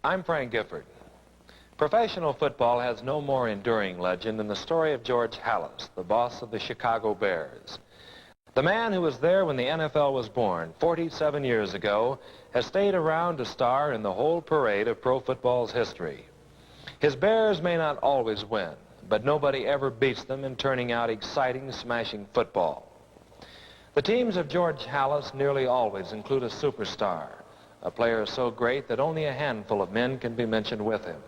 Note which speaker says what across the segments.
Speaker 1: I'm Frank Gifford. Professional football has no more enduring legend than the story of George Halas, the boss of the Chicago Bears. The man who was there when the NFL was born 47 years ago has stayed around to star in the whole parade of pro football's history. His Bears may not always win, but nobody ever beats them in turning out exciting, smashing football. The teams of George Halas nearly always include a superstar, a player so great that only a handful of men can be mentioned with him.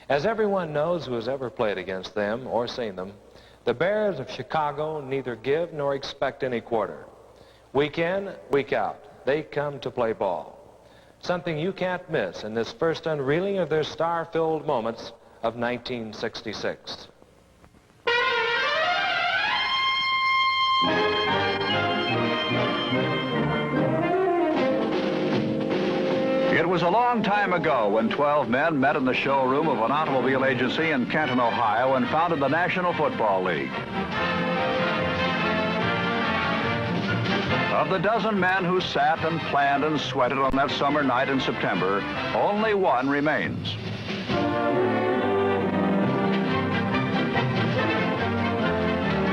Speaker 1: As everyone knows who has ever played against them or seen them, the Bears of Chicago neither give nor expect any quarter. Week in, week out, they come to play ball. Something you can't miss in this first unreeling of their star-filled moments of 1966.
Speaker 2: It was a long time ago when 12 men met in the showroom of an automobile agency in Canton, Ohio, and founded the National Football League. Of the dozen men who sat and planned and sweated on that summer night in September, only one remains.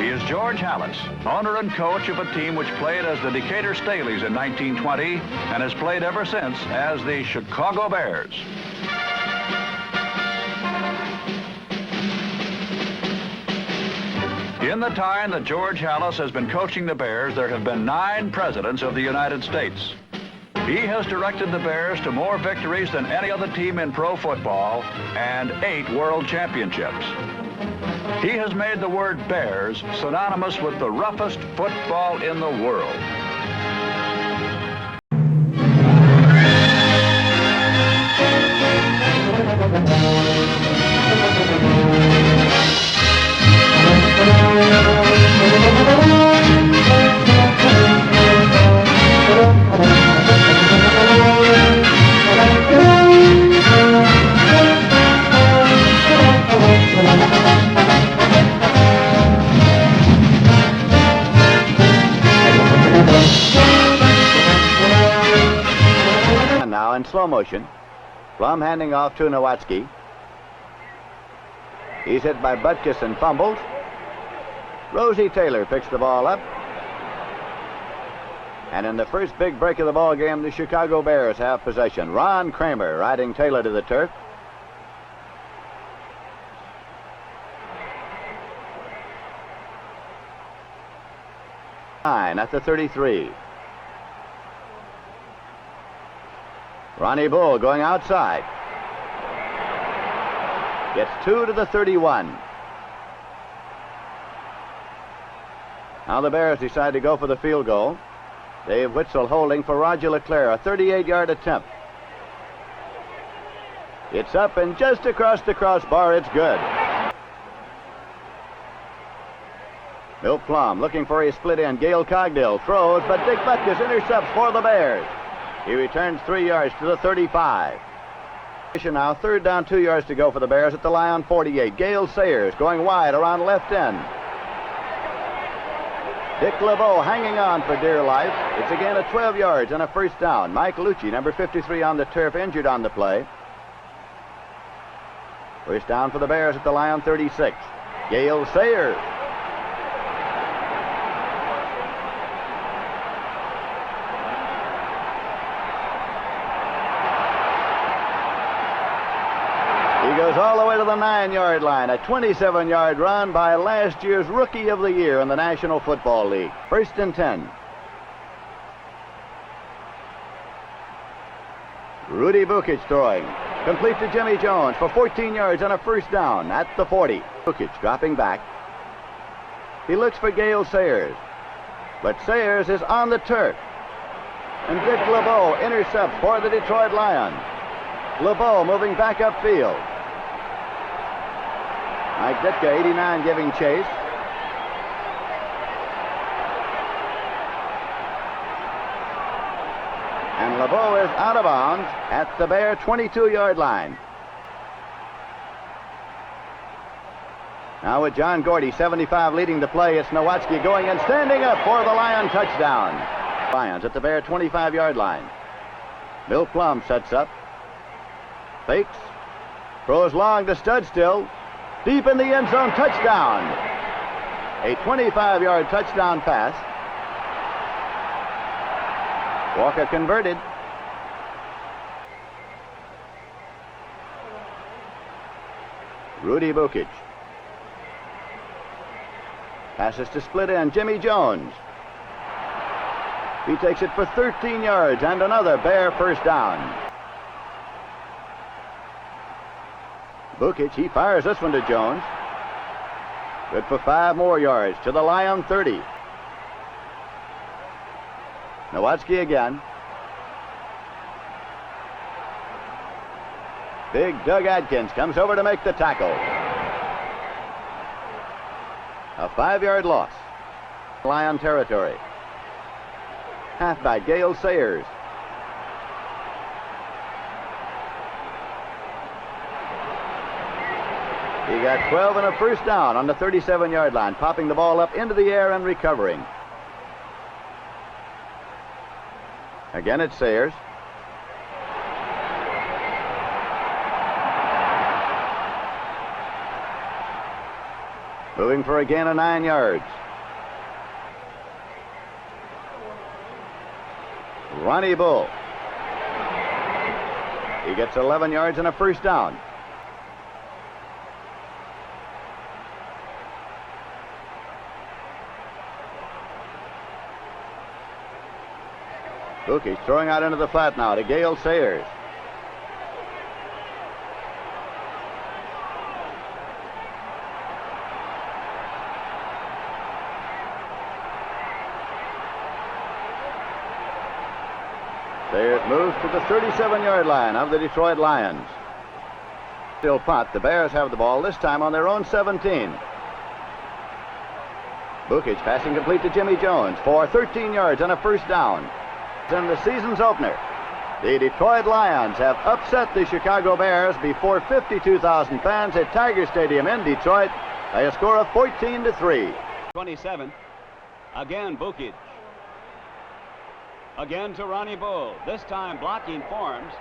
Speaker 2: He is George Halas, owner and coach of a team which played as the Decatur Staleys in 1920 and has played ever since as the Chicago Bears. In the time that George Halas has been coaching the Bears, there have been 9 presidents of the United States. He has directed the Bears to more victories than any other team in pro football and 8 world championships. He has made the word Bears synonymous with the roughest football in the world.
Speaker 3: Now in slow motion, Plum handing off to Nowatzki. He's hit by Butkus and fumbles. Rosie Taylor picks the ball up. And in the first big break of the ball game, the Chicago Bears have possession. Ron Kramer riding Taylor to the turf. At the 33. Ronnie Bull going outside. Gets 2 to the 31. Now the Bears decide to go for the field goal. Dave Witzel holding for Roger LeClaire, a 38-yard attempt. It's up and just across the crossbar, it's good. Bill Plum looking for a split end. Gale Cogdill throws, but Dick Butkus intercepts for the Bears. He returns 3 yards to the 35. Now 3rd down, 2 yards to go for the Bears at the line 48. Gale Sayers going wide around left end. Dick LeBeau hanging on for dear life. It's again at 12 yards and a first down. Mike Lucci, number 53 on the turf, injured on the play. First down for the Bears at the line 36. Gale Sayers. Goes all the way to the 9-yard line. A 27-yard run by last year's Rookie of the Year in the National Football League. 1st and 10. Rudy Butkus throwing. Complete to Jimmy Jones for 14 yards and a first down at the 40. Butkus dropping back. He looks for Gale Sayers. But Sayers is on the turf. And Dick LeBeau intercepts for the Detroit Lions. LeBeau moving back upfield. Mike Ditka, 89, giving chase. And LeBeau is out of bounds at the Bear 22-yard line. Now with John Gordy, 75, leading the play, it's Nowatzki going and standing up for the Lion touchdown. Lions at the Bear 25-yard line. Bill Plum sets up. Fakes. Throws long to Studstill. Deep in the end zone, touchdown. A 25-yard touchdown pass. Walker converted. Rudy Butkus. Passes to split end, Jimmy Jones. He takes it for 13 yards and another Bear first down. Butkus, he fires this one to Jones. Good for 5 more yards to the Lion 30. Nowatzki again. Big Doug Adkins comes over to make the tackle. A 5-yard loss. Lion territory. Halfback Gale Sayers. He got 12 and a first down on the 37-yard line, popping the ball up into the air and recovering. Again, it's Sayers. Moving for a gain of 9 yards. Ronnie Bull. He gets 11 yards and a first down. Butkus throwing out into the flat now to Gale Sayers. Sayers moves to the 37-yard line of the Detroit Lions. Still punt. The Bears have the ball, this time on their own 17. Butkus passing complete to Jimmy Jones for 13 yards and a first down. In the season's opener, the Detroit Lions have upset the Chicago Bears before 52,000 fans at Tiger Stadium in Detroit by a score of 14-3.
Speaker 4: 27. Again, Butkus. Again to Ronnie Bull. This time blocking forms.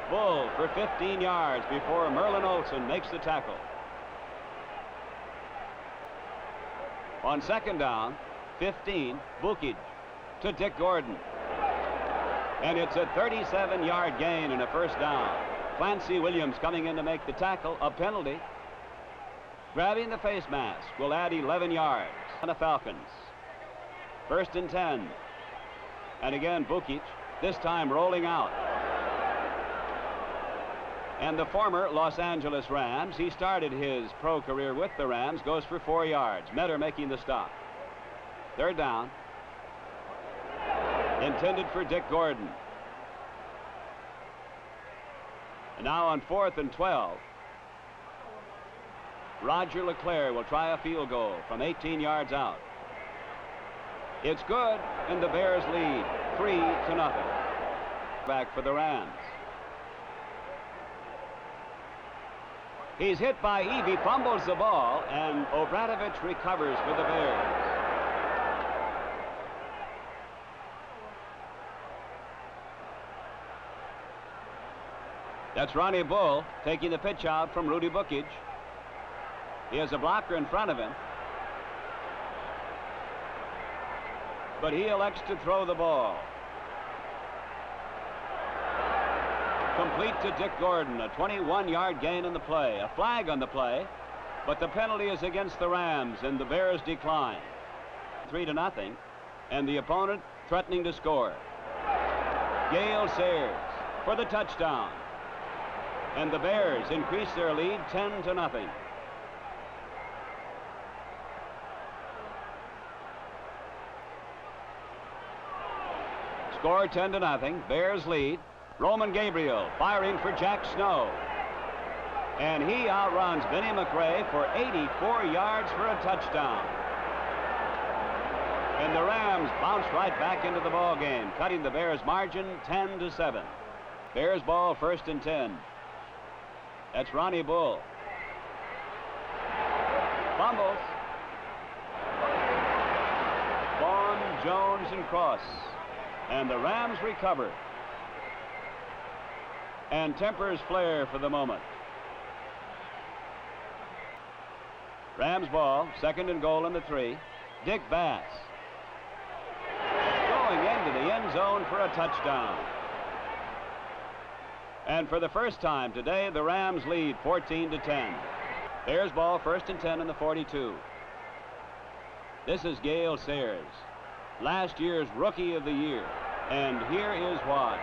Speaker 4: Bull for 15 yards before Merlin Olsen makes the tackle. On second down, 15, Butkus to Dick Gordon. And it's a 37-yard gain and a first down. Clancy Williams coming in to make the tackle. A penalty. Grabbing the face mask will add 11 yards on the Falcons. First and 10. And again, Butkus, this time rolling out. And the former Los Angeles Rams, he started his pro career with the Rams, goes for 4 yards. Metter making the stop. Third down. Intended for Dick Gordon. And now on 4th and 12, Roger LeClaire will try a field goal from 18 yards out. It's good, and the Bears lead 3-0. Back for the Rams. He's hit by Evie, fumbles the ball, and Obradovich recovers for the Bears. That's Ronnie Bull taking the pitch out from Rudy Butkus. He has a blocker in front of him, but he elects to throw the ball. Complete to Dick Gordon, a 21-yard gain in the play. A flag on the play, but the penalty is against the Rams, and the Bears decline. 3-0, and the opponent threatening to score. Gale Sayers for the touchdown. And the Bears increase their lead 10-0. Score 10-0. Bears lead. Roman Gabriel firing for Jack Snow. And he outruns Benny McRae for 84 yards for a touchdown. And the Rams bounce right back into the ball game, cutting the Bears' margin 10-7. Bears ball, 1st and 10. That's Ronnie Bull. Fumbles. Vaughn, Jones, and Cross. And the Rams recover. and tempers flair for the moment. Rams ball, 2nd and goal in the 3. Dick Bass going into the end zone for a touchdown. And for the first time today, the Rams lead 14-10. Bears ball, 1st and 10 in the 42. This is Gale Sayers, last year's Rookie of the Year, and here is why.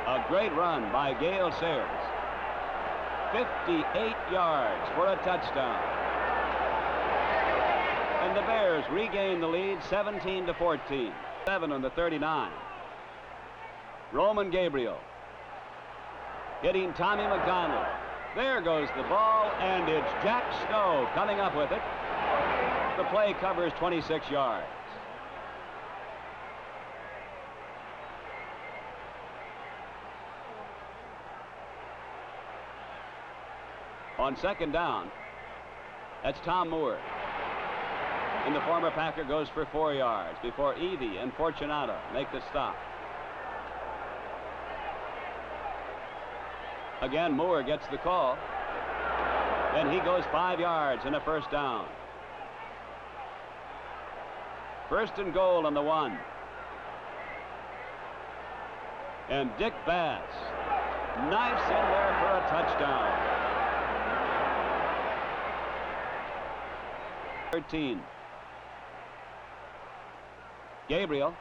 Speaker 4: A great run by Gale Sayers. 58 yards for a touchdown. And the Bears regain the lead 17-14. 7 on the 39. Roman Gabriel hitting Tommy McDonald. There goes the ball, and it's Jack Snow coming up with it. The play covers 26 yards. On 2nd down, that's Tom Moore. And the former Packer goes for 4 yards before Evie and Fortunato make the stop. Again, Moore gets the call. And he goes 5 yards and a 1st down. 1st and goal on the 1. And Dick Bass knifes in there for a touchdown. 13. Gabriel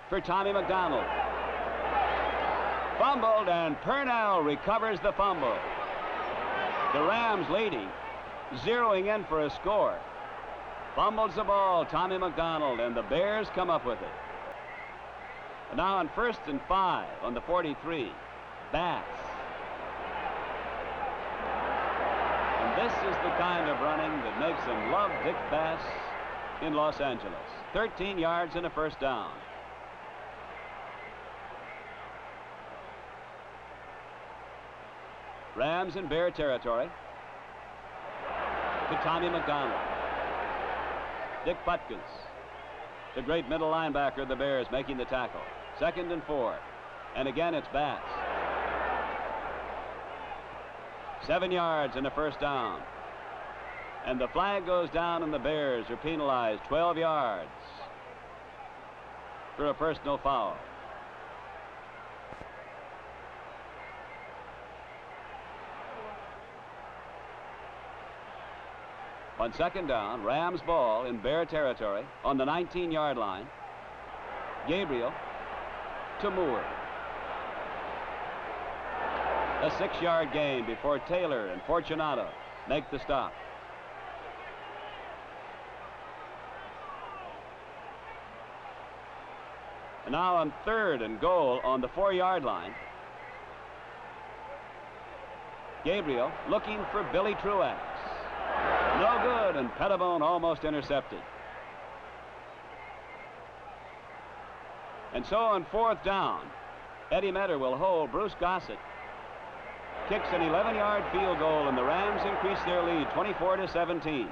Speaker 4: for Tommy McDonald. Fumbled, and Purnell recovers the fumble. The Rams leading, zeroing in for a score. Fumbles the ball, Tommy McDonald, and the Bears come up with it. And now on 1st and 5 on the 43, Bass. And this is the kind of running that makes them love Dick Bass in Los Angeles. 13 yards and a 1st down. Rams in Bear territory. To Tommy McDonald. Dick Butkus, the great middle linebacker of the Bears, making the tackle. 2nd and 4. And again, it's Bass. 7 yards and a 1st down. And the flag goes down, and the Bears are penalized 12 yards for a personal foul. On 2nd down, Rams ball in Bear territory on the 19-yard line. Gabriel to Moore. A 6-yard gain before Taylor and Fortunato make the stop. And now on 3rd and goal on the 4-yard line. Gabriel looking for Billy Truax. No good, and Pettibone almost intercepted. And so on 4th down, Eddie Metter will hold Bruce Gossett. Kicks an 11-yard field goal, and the Rams increase their lead 24-17.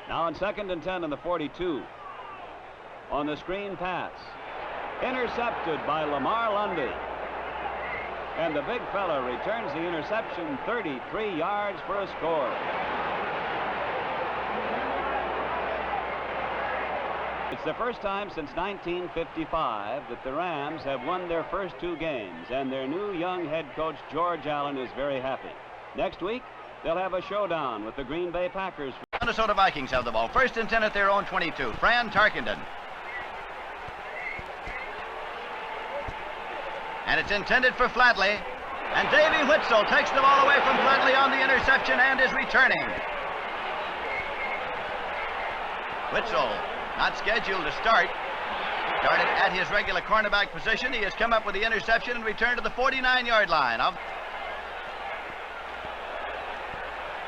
Speaker 4: Now on 2nd and 10 in the 42. On the screen pass. Intercepted by Lamar Lundy. And the big fella returns the interception 33 yards for a score. It's the first time since 1955 that the Rams have won their first 2 games, and their new young head coach, George Allen, is very happy. Next week, they'll have a showdown with the Green Bay Packers.
Speaker 3: Minnesota Vikings have the ball. 1st and 10 at their own 22. Fran Tarkenton. And it's intended for Flatley. And Davey Whitzel takes the ball away from Flatley on the interception and is returning. Whitzel, not scheduled to start. Started at his regular cornerback position. He has come up with the interception and returned to the 49-yard line.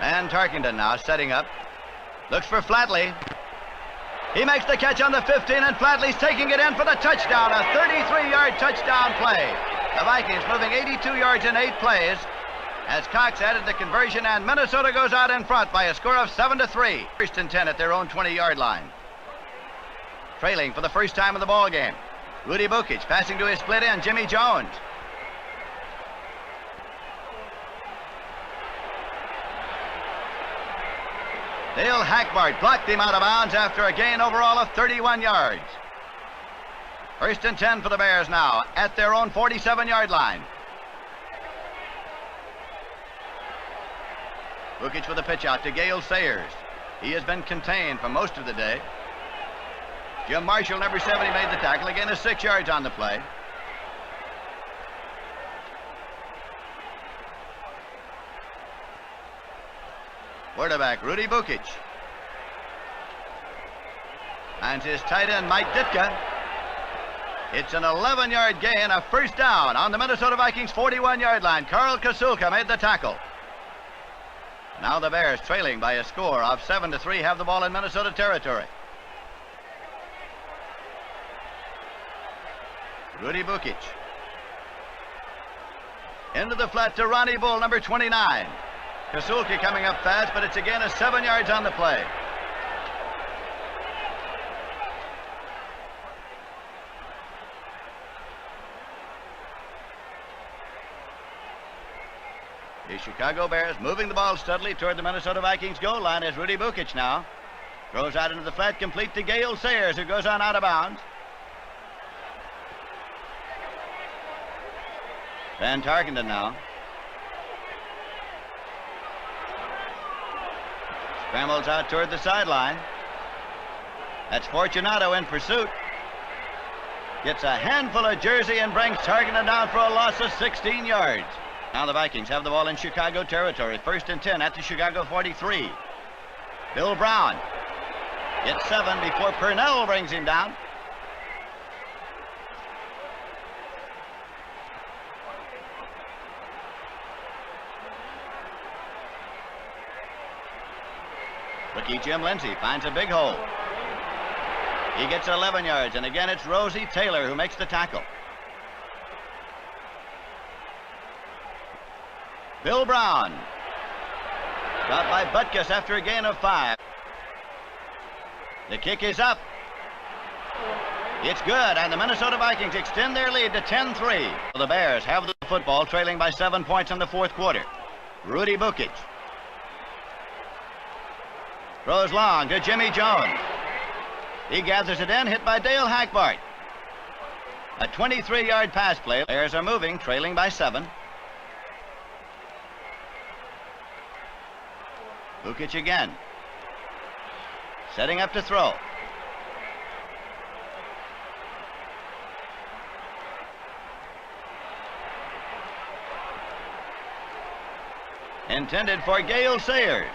Speaker 3: And Tarkenton now setting up. Looks for Flatley. He makes the catch on the 15, and Flatley's taking it in for the touchdown, a 33-yard touchdown play. The Vikings moving 82 yards in 8 plays as Cox added the conversion, and Minnesota goes out in front by a score of 7-3. 1st and 10 at their own 20-yard line. Trailing for the first time in the ball game. Rudy Butkus passing to his split end, Jimmy Jones. Dale Hackbart blocked him out of bounds after a gain overall of 31 yards. 1st and 10 for the Bears now at their own 47-yard line. Butkus with a pitch out to Gale Sayers. He has been contained for most of the day. Jim Marshall, number 70, made the tackle. Again, is 6 yards on the play. Quarterback Rudy Butkus finds his tight end Mike Ditka. It's an 11-yard gain, a first down on the Minnesota Vikings 41-yard line. Carl Kasulka made the tackle. Now the Bears, trailing by a score of 7-3, have the ball in Minnesota territory. Rudy Butkus into the flat to Ronnie Bull, number 29. Kasulka coming up fast, but it's again a 7 yards on the play. The Chicago Bears moving the ball steadily toward the Minnesota Vikings goal line as Rudy Butkus now throws out into the flat, complete to Gale Sayers, who goes on out of bounds. Van Tarkenton now. Scrambles out toward the sideline. That's Fortunato in pursuit. Gets a handful of jersey and brings Tarkenton down for a loss of 16 yards. Now the Vikings have the ball in Chicago territory. 1st and 10 at the Chicago 43. Bill Brown gets 7 before Purnell brings him down. Rookie Jim Lindsay finds a big hole. He gets 11 yards, and again it's Rosie Taylor who makes the tackle. Bill Brown got by Butkus after a gain of 5. The kick is up. It's good, and the Minnesota Vikings extend their lead to 10-3. The Bears have the football, trailing by 7 points in the 4th quarter. Rudy Butkus throws long to Jimmy Jones. He gathers it in, hit by Dale Hackbart. A 23-yard pass play. Bears are moving, trailing by 7. Butkus again. Setting up to throw. Intended for Gale Sayers.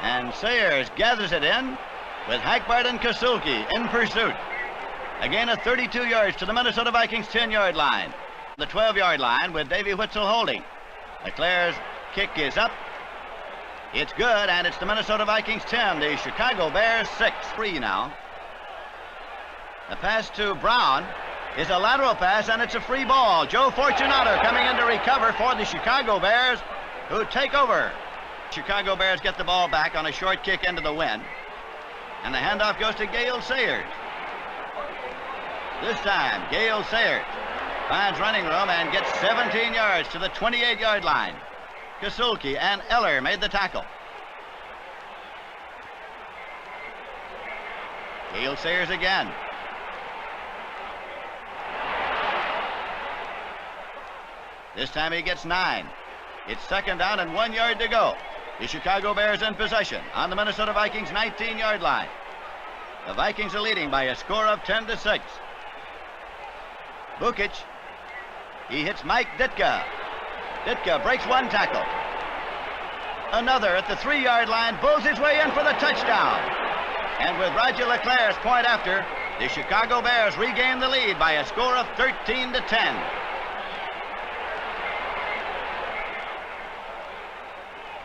Speaker 3: And Sayers gathers it in with Hackbart and Kasulka in pursuit. A gain of 32 yards to the Minnesota Vikings 10-yard line. The 12-yard line with Davey Witzel holding. LeClair's kick is up. It's good, and it's the Minnesota Vikings 10, the Chicago Bears 6. 3 now. The pass to Brown is a lateral pass, and it's a free ball. Joe Fortunato coming in to recover for the Chicago Bears, who take over. Chicago Bears get the ball back on a short kick into the wind, and the handoff goes to Gale Sayers. This time, Gale Sayers finds running room and gets 17 yards to the 28-yard line. Kasulka and Eller made the tackle. Gale Sayers again. This time he gets 9. It's 2nd down and 1 yard to go. The Chicago Bears in possession on the Minnesota Vikings 19-yard line. The Vikings are leading by a score of 10-6. Butkus, he hits Mike Ditka. Ditka breaks one tackle. Another at the 3-yard line, bulls his way in for the touchdown. And with Roger LeClair's point after, the Chicago Bears regain the lead by a score of 13-10.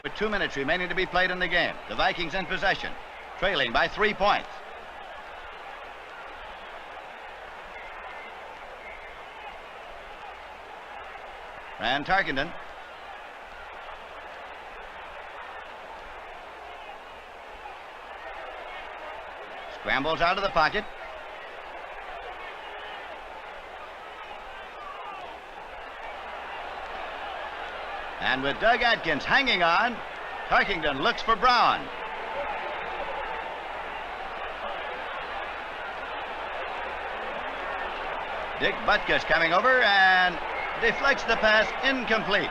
Speaker 3: With 2 minutes remaining to be played in the game, the Vikings in possession, trailing by 3 points. Van Tarkenton. Scrambles out of the pocket. And with Doug Atkins hanging on, Tarkington looks for Brown. Dick Butkus coming over and deflects the pass, incomplete.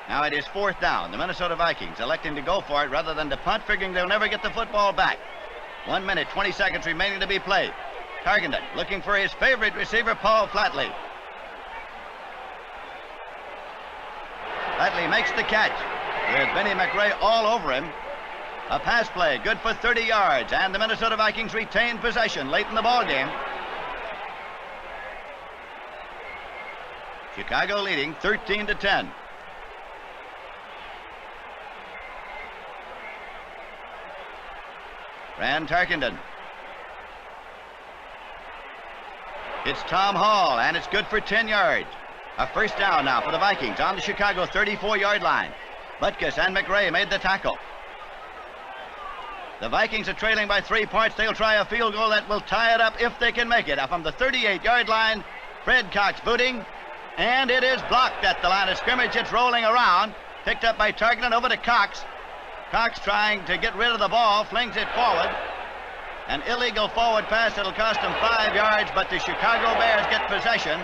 Speaker 3: Now it is 4th down. The Minnesota Vikings electing to go for it rather than to punt, figuring they'll never get the football back. 1 minute, 20 seconds remaining to be played. Tarkington looking for his favorite receiver, Paul Flatley. Flatley makes the catch with Benny McRae all over him. A pass play, good for 30 yards, and the Minnesota Vikings retain possession late in the ball game. Chicago leading 13-10. Rand Tarkington. It's Tom Hall, and it's good for 10 yards. A first down now for the Vikings on the Chicago 34-yard line. Butkus and McRae made the tackle. The Vikings are trailing by 3 points. They'll try a field goal that will tie it up if they can make it. From the 38-yard line, Fred Cox booting, and it is blocked at the line of scrimmage. It's rolling around, picked up by Tarkington over to Cox. Cox trying to get rid of the ball, flings it forward. An illegal forward pass that'll cost them 5 yards, but the Chicago Bears get possession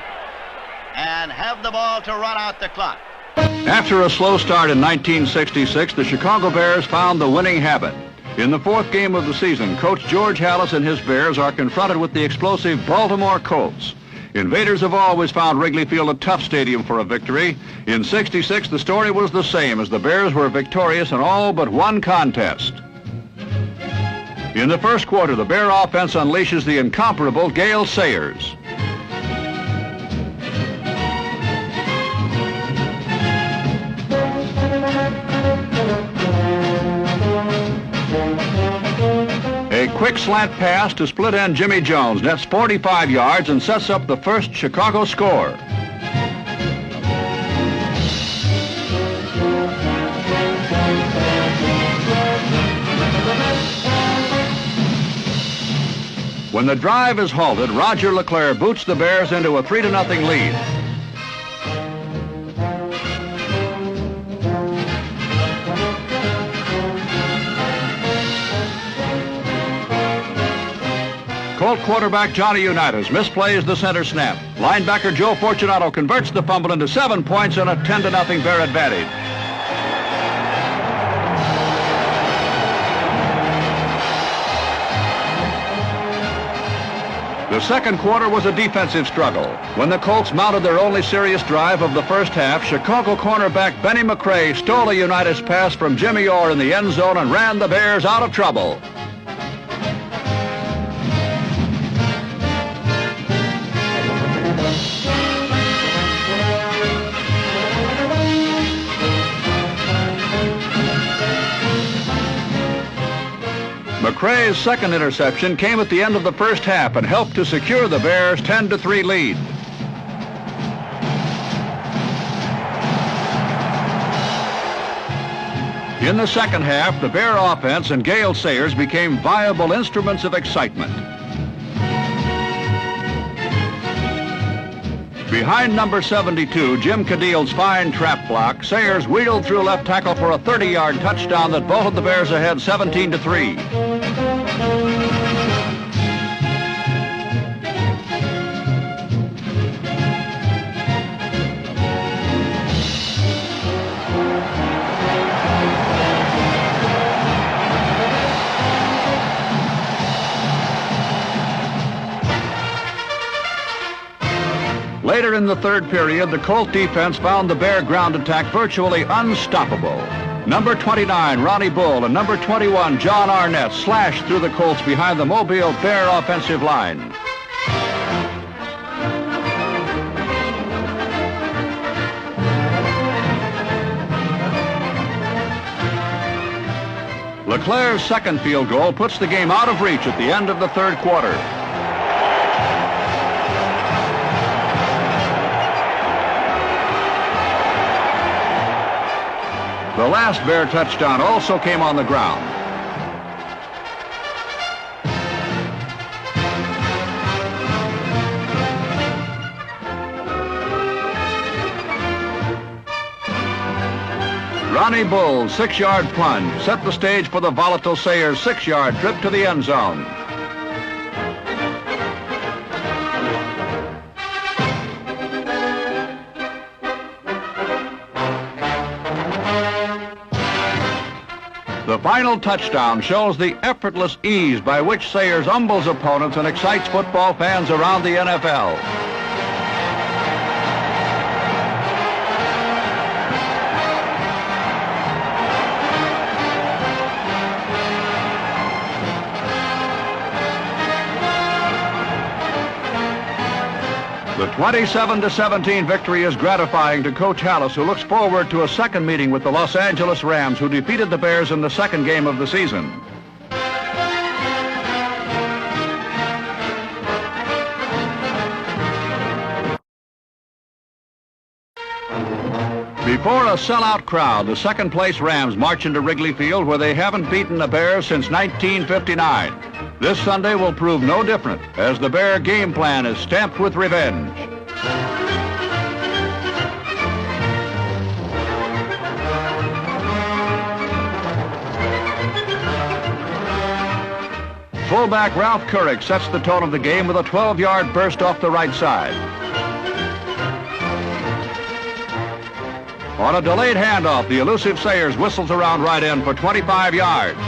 Speaker 3: and have the ball to run out the clock.
Speaker 2: After a slow start in 1966, the Chicago Bears found the winning habit. In the 4th game of the season, Coach George Halas and his Bears are confronted with the explosive Baltimore Colts. Invaders have always found Wrigley Field a tough stadium for a victory. In '66, the story was the same, as the Bears were victorious in all but one contest. In the first quarter, the Bear offense unleashes the incomparable Gale Sayers. A quick slant pass to split end Jimmy Jones nets 45 yards and sets up the first Chicago score. When the drive is halted, Roger LeClaire boots the Bears into a 3-0 lead. Colt quarterback Johnny Unitas misplays the center snap. Linebacker Joe Fortunato converts the fumble into 7 points and a 10-0 Bear advantage. The second quarter was a defensive struggle. When the Colts mounted their only serious drive of the first half, Chicago cornerback Benny McRae stole a Unitas pass from Jimmy Orr in the end zone and ran the Bears out of trouble. McRae's second interception came at the end of the first half and helped to secure the Bears' 10-3 lead. In the second half, the Bear offense and Gale Sayers became viable instruments of excitement. Behind number 72, Jim Cadill's fine trap block, Sayers wheeled through left tackle for a 30-yard touchdown that vaulted the Bears ahead 17-3. Later in the third period, the Colt defense found the Bear ground attack virtually unstoppable. Number 29, Ronnie Bull, and number 21, John Arnett, slashed through the Colts behind the Mobile Bear offensive line. LeClaire's second field goal puts the game out of reach at the end of the third quarter. The last Bear touchdown also came on the ground. Ronnie Bull's 6-yard plunge set the stage for the volatile Sayers' 6-yard trip to the end zone. The final touchdown shows the effortless ease by which Sayers humbles opponents and excites football fans around the NFL. The 27-17 victory is gratifying to Coach Halas, who looks forward to a second meeting with the Los Angeles Rams, who defeated the Bears in the second game of the season. Before a sellout crowd, the second-place Rams march into Wrigley Field, where they haven't beaten the Bears since 1959. This Sunday will prove no different, as the Bear game plan is stamped with revenge. Fullback Ralph Couric sets the tone of the game with a 12-yard burst off the right side. On a delayed handoff, the elusive Sayers whistles around right in for 25 yards.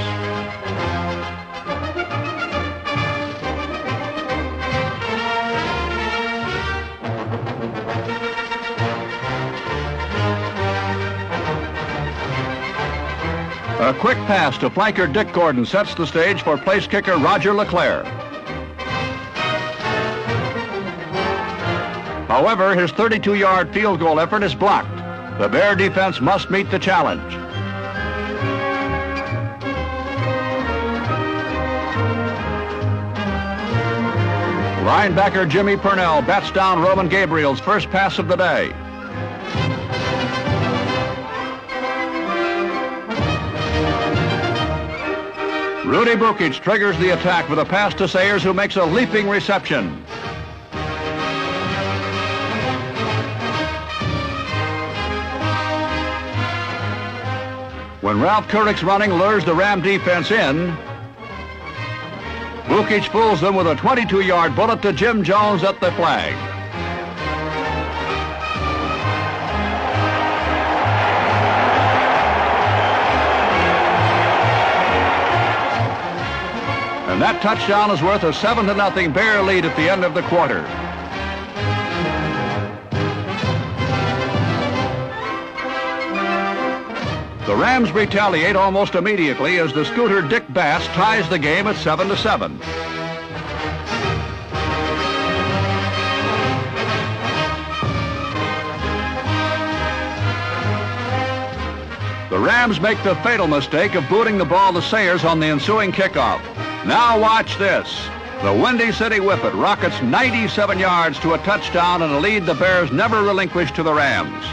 Speaker 2: A quick pass to flanker Dick Gordon sets the stage for place kicker Roger LeClaire. However, his 32-yard field goal effort is blocked. The Bear defense must meet the challenge. Linebacker Jimmy Purnell bats down Roman Gabriel's first pass of the day. Rudy Butkus triggers the attack with a pass to Sayers, who makes a leaping reception. When Ralph Couric's running lures the Ram defense in, Butkus fools them with a 22-yard bullet to Jim Jones at the flag. And that touchdown is worth a 7-0 Bear lead at the end of the quarter. The Rams retaliate almost immediately as the scooter Dick Bass ties the game at 7-7. The Rams make the fatal mistake of booting the ball to Sayers on the ensuing kickoff. Now watch this. The Windy City Whippet rockets 97 yards to a touchdown and a lead the Bears never relinquished to the Rams.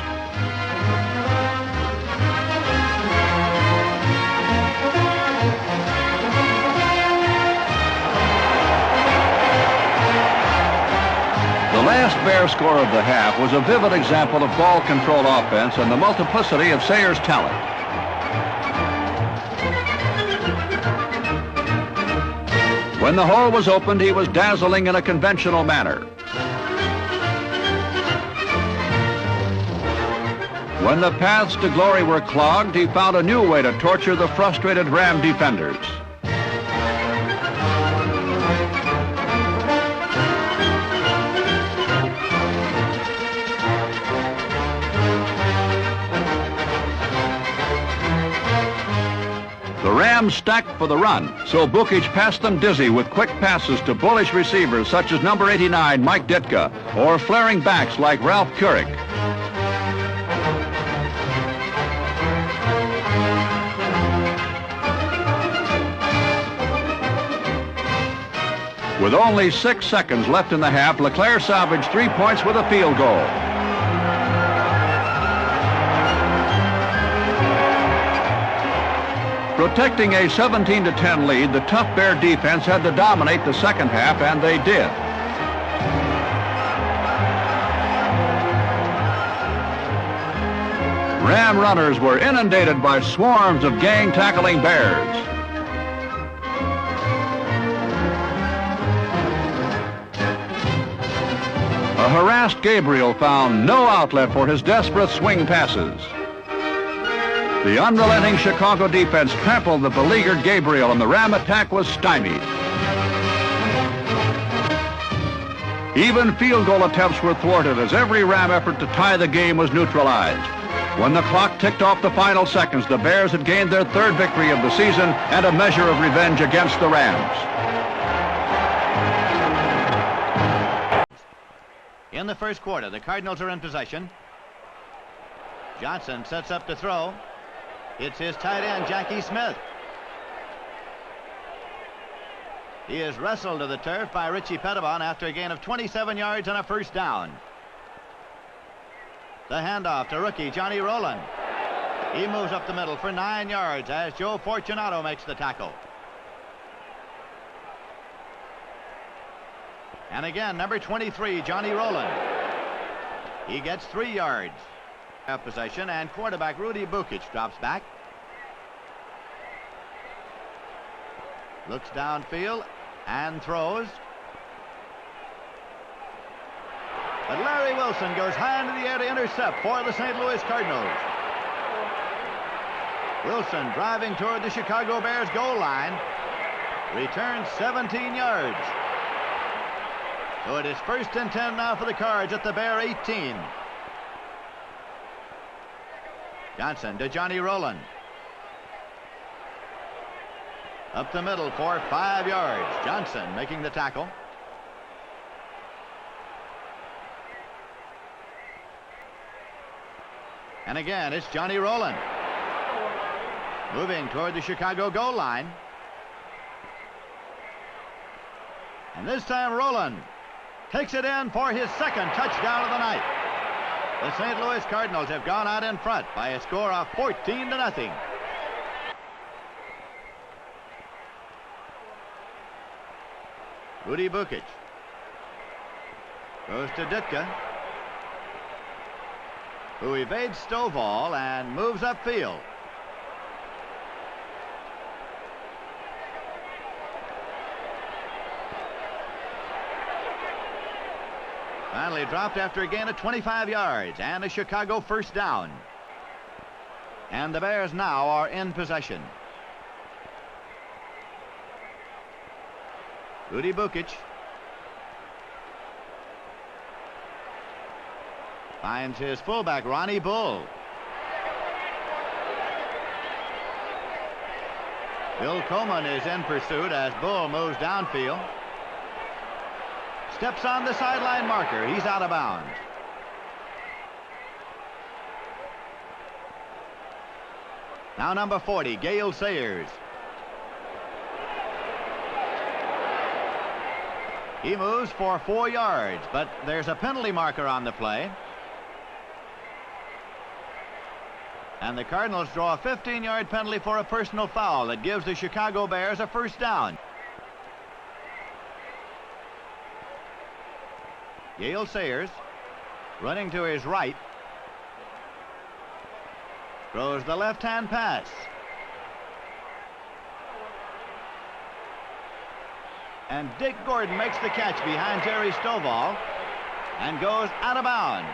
Speaker 2: The last Bear score of the half was a vivid example of ball control offense and the multiplicity of Sayers' talent. When the hole was opened, he was dazzling in a conventional manner. When the paths to glory were clogged, he found a new way to torture the frustrated Ram defenders. The Rams stacked for the run, so Butkus passed them dizzy with quick passes to bullish receivers such as number 89, Mike Ditka, or flaring backs like Ralph Couric. With only 6 seconds left in the half, LeClaire salvaged 3 points with a field goal. Protecting a 17-10 lead, the tough Bear defense had to dominate the second half, and they did. Ram runners were inundated by swarms of gang-tackling Bears. A harassed Gabriel found no outlet for his desperate swing passes. The unrelenting Chicago defense trampled the beleaguered Gabriel, and the Ram attack was stymied. Even field goal attempts were thwarted as every Ram effort to tie the game was neutralized. When the clock ticked off the final seconds, the Bears had gained their third victory of the season and a measure of revenge against the Rams.
Speaker 5: In the first quarter, the Cardinals are in possession. Johnson sets up to throw. It's his tight end, Jackie Smith. He is wrestled to the turf by Richie Pettibon after a gain of 27 yards and a first down. The handoff to rookie Johnny Rowland. He moves up the middle for 9 yards as Joe Fortunato makes the tackle. And again, number 23, Johnny Rowland. He gets 3 yards. Possession, and quarterback Rudy Butkus drops back. Looks downfield and throws. But Larry Wilson goes high into the air to intercept for the St. Louis Cardinals. Wilson driving toward the Chicago Bears goal line. Returns 17 yards. So it is 1st and 10 now for the Cards at the Bear 18. Johnson to Johnny Rowland. Up the middle for 5 yards. Johnson making the tackle. And again, it's Johnny Rowland. Moving toward the Chicago goal line. And this time Rowland takes it in for his second touchdown of the night. The St. Louis Cardinals have gone out in front by a score of 14-0. Rudy Butkus goes to Ditka, who evades Stovall and moves upfield. Finally dropped after a gain of 25 yards and a Chicago first down. And the Bears now are in possession. Rudy Butkus finds his fullback, Ronnie Bull. Bill Coleman is in pursuit as Bull moves downfield. Steps on the sideline marker. He's out of bounds. Now number 40, Gale Sayers. He moves for 4 yards, but there's a penalty marker on the play. And the Cardinals draw a 15-yard penalty for a personal foul that gives the Chicago Bears a first down. Gale Sayers running to his right. Throws the left-hand pass. And Dick Gordon makes the catch behind Terry Stovall and goes out of bounds.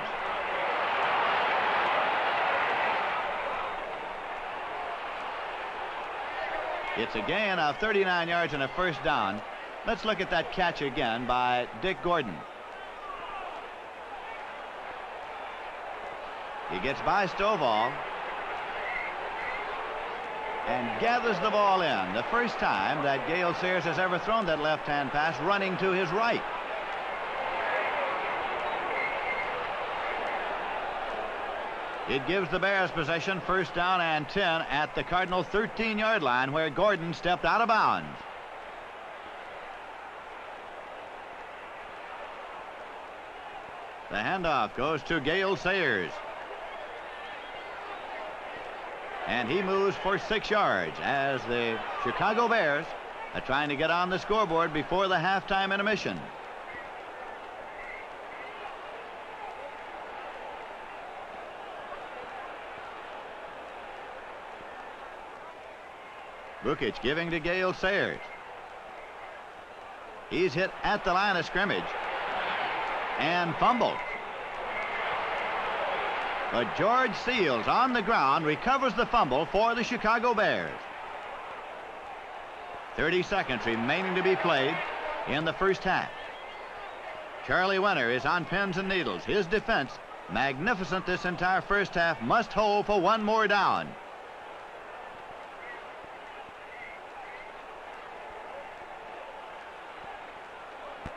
Speaker 5: It's a gain of 39 yards and a first down. Let's look at that catch again by Dick Gordon. He gets by Stovall and gathers the ball in. The first time that Gale Sayers has ever thrown that left-hand pass running to his right. It gives the Bears possession, first down and 10 at the Cardinal 13-yard line where Gordon stepped out of bounds. The handoff goes to Gale Sayers. And he moves for 6 yards as the Chicago Bears are trying to get on the scoreboard before the halftime intermission. Butkus giving to Gale Sayers. He's hit at the line of scrimmage and fumbled. But George Seals on the ground recovers the fumble for the Chicago Bears. 30 seconds remaining to be played in the first half. Charlie Winter is on pins and needles. His defense, magnificent this entire first half, must hold for one more down.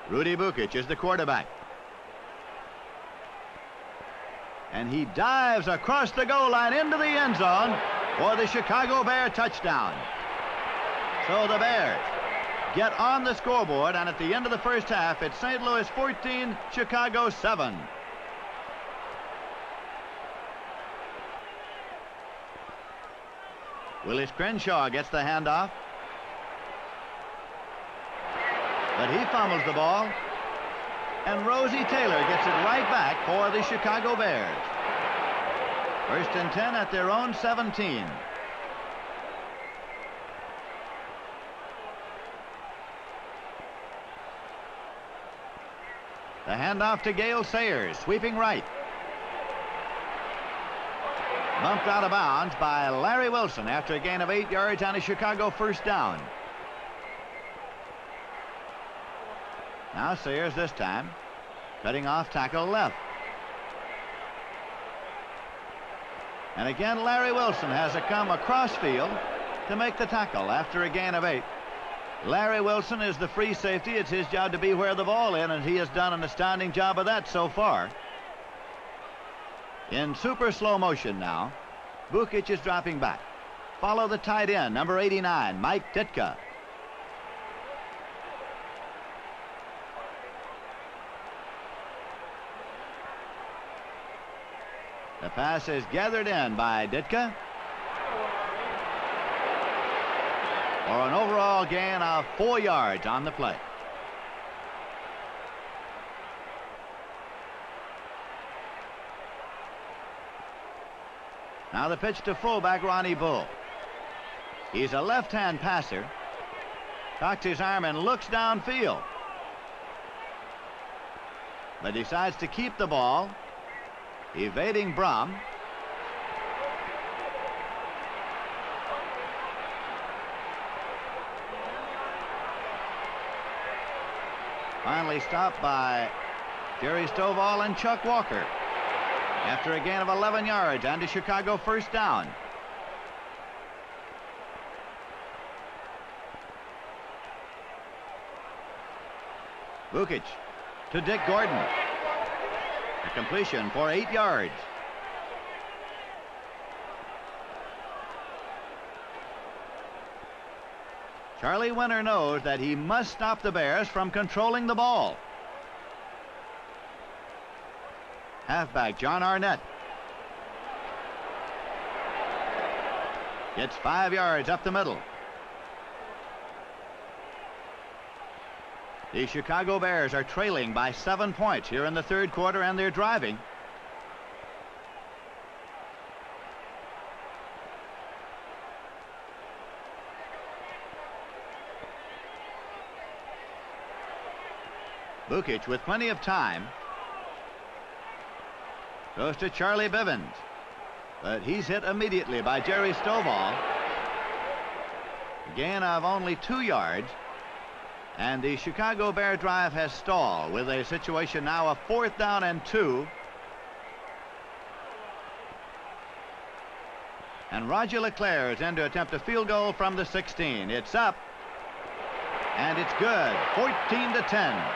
Speaker 5: Rudy Butkus is the quarterback. And he dives across the goal line into the end zone for the Chicago Bear touchdown. So the Bears get on the scoreboard, and at the end of the first half, it's St. Louis 14, Chicago 7. Willis Crenshaw gets the handoff. But he fumbles the ball. And Rosie Taylor gets it right back for the Chicago Bears. 1st and 10 at their own 17. The handoff to Gale Sayers, sweeping right. Bumped out of bounds by Larry Wilson after a gain of 8 yards on a Chicago first down. Now Sayers this time, cutting off tackle left. And again, Larry Wilson has to come across field to make the tackle after a gain of 8. Larry Wilson is the free safety. It's his job to be where the ball is, and he has done an astounding job of that so far. In super slow motion now, Butkus is dropping back. Follow the tight end, number 89, Mike Ditka. The pass is gathered in by Ditka for an overall gain of 4 yards on the play. Now the pitch to fullback Ronnie Bull. He's a left-hand passer. Cocks his arm and looks downfield, but decides to keep the ball, evading Brom. Finally stopped by Jerry Stovall and Chuck Walker after a gain of 11 yards and a Chicago first down. Butkus to Dick Gordon. A completion for 8 yards. Charlie Winter knows that he must stop the Bears from controlling the ball. Halfback John Arnett gets 5 yards up the middle. The Chicago Bears are trailing by 7 points here in the third quarter, and they're driving. Butkus with plenty of time goes to Charlie Bivens, but he's hit immediately by Jerry Stovall. Gain of only 2 yards, and the Chicago Bear drive has stalled with a situation now of 4th down and 2. And Roger LeClaire is in to attempt a field goal from the 16. It's up, and it's good, 14-10.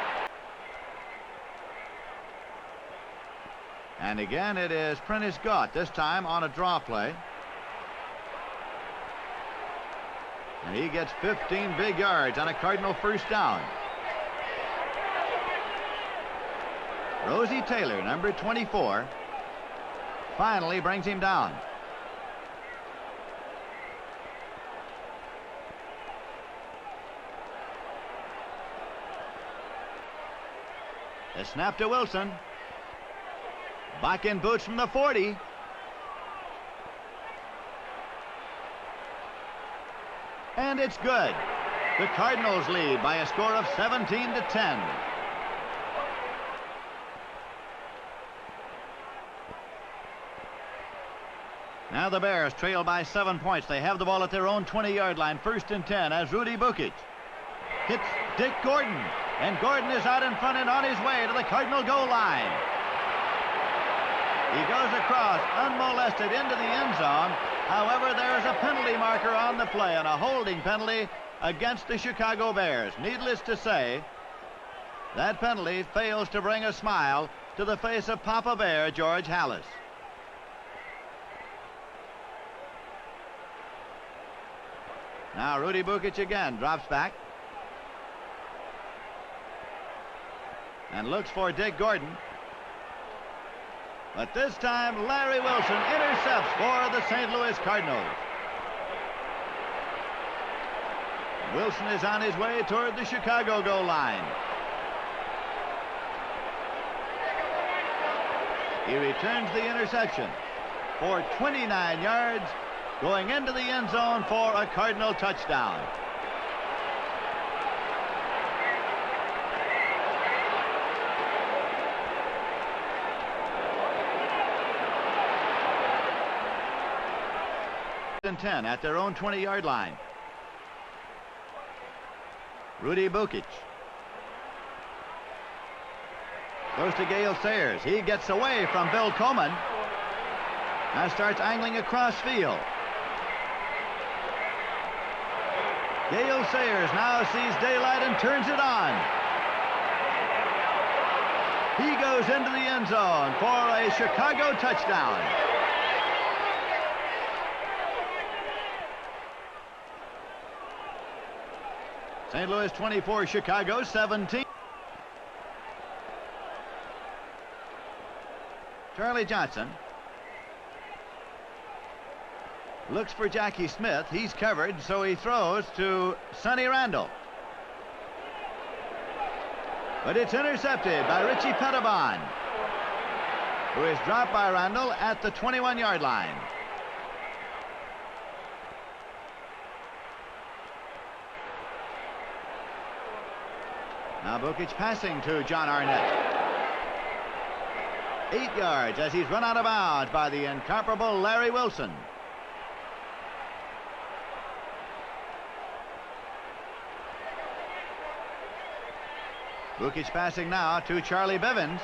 Speaker 5: And again, it is Prentice Gott, this time on a draw play. And he gets 15 big yards on a Cardinal first down. Rosie Taylor, number 24, finally brings him down. The snap to Wilson. Back in boots from the 40. And it's good. The Cardinals lead by a score of 17-10. Now the Bears trail by 7 points. They have the ball at their own 20-yard line, 1st and 10, as Rudy Butkus hits Dick Gordon. And Gordon is out in front and on his way to the Cardinal goal line. He goes across unmolested into the end zone. However, there is a penalty marker on the play and a holding penalty against the Chicago Bears. Needless to say, that penalty fails to bring a smile to the face of Papa Bear, George Halas. Now Rudy Butkus again drops back and looks for Dick Gordon. But this time, Larry Wilson intercepts for the St. Louis Cardinals. Wilson is on his way toward the Chicago goal line. He returns the interception for 29 yards, going into the end zone for a Cardinal touchdown. And 10 at their own 20-yard line. Rudy Butkus goes to Gale Sayers. He gets away from Bill Coleman. Now starts angling across field. Gale Sayers now sees daylight and turns it on. He goes into the end zone for a Chicago touchdown. St. Louis 24, Chicago 17. Charlie Johnson looks for Jackie Smith. He's covered, so he throws to Sonny Randall. But it's intercepted by Richie Pettibon, who is dropped by Randall at the 21-yard line. Now Butkus passing to John Arnett. 8 yards as he's run out of bounds by the incomparable Larry Wilson. Butkus passing now to Charlie Bivens.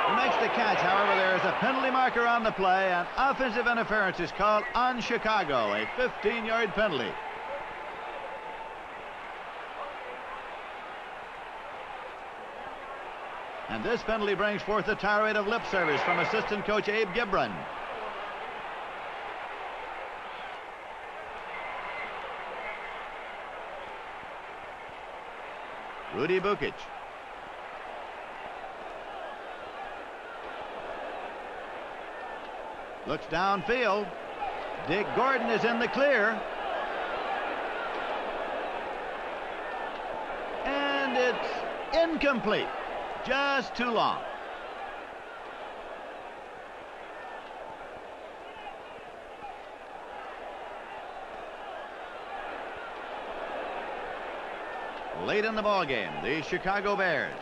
Speaker 5: He makes the catch. However, there is a penalty marker on the play, and offensive interference is called on Chicago, a 15-yard penalty. And this penalty brings forth a tirade of lip service from assistant coach Abe Gibran. Rudy Butkus. Looks downfield. Dick Gordon is in the clear. And it's incomplete. Just too long. Late in the ball game, the Chicago Bears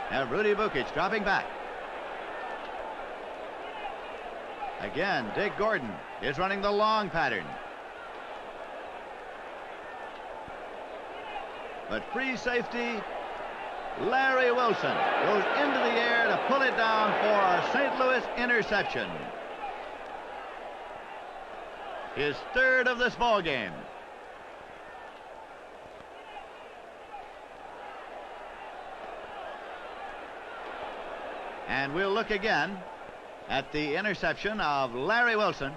Speaker 5: have Rudy Butkus dropping back. Again, Dick Gordon is running the long pattern. But free safety, Larry Wilson goes into the air to pull it down for a St. Louis interception. His third of this ball game. And we'll look again at the interception of Larry Wilson.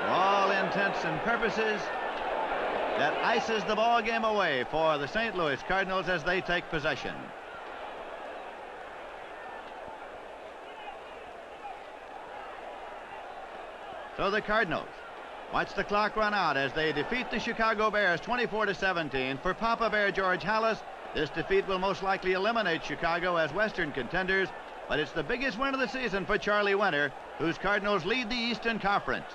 Speaker 5: For all intents and purposes, that ices the ball game away for the St. Louis Cardinals as they take possession. So the Cardinals Watch the clock run out as they defeat the Chicago Bears 24-17. For Papa Bear George Halas, this defeat will most likely eliminate Chicago as Western contenders, but it's the biggest win of the season for Charlie Winter, whose Cardinals lead the Eastern Conference.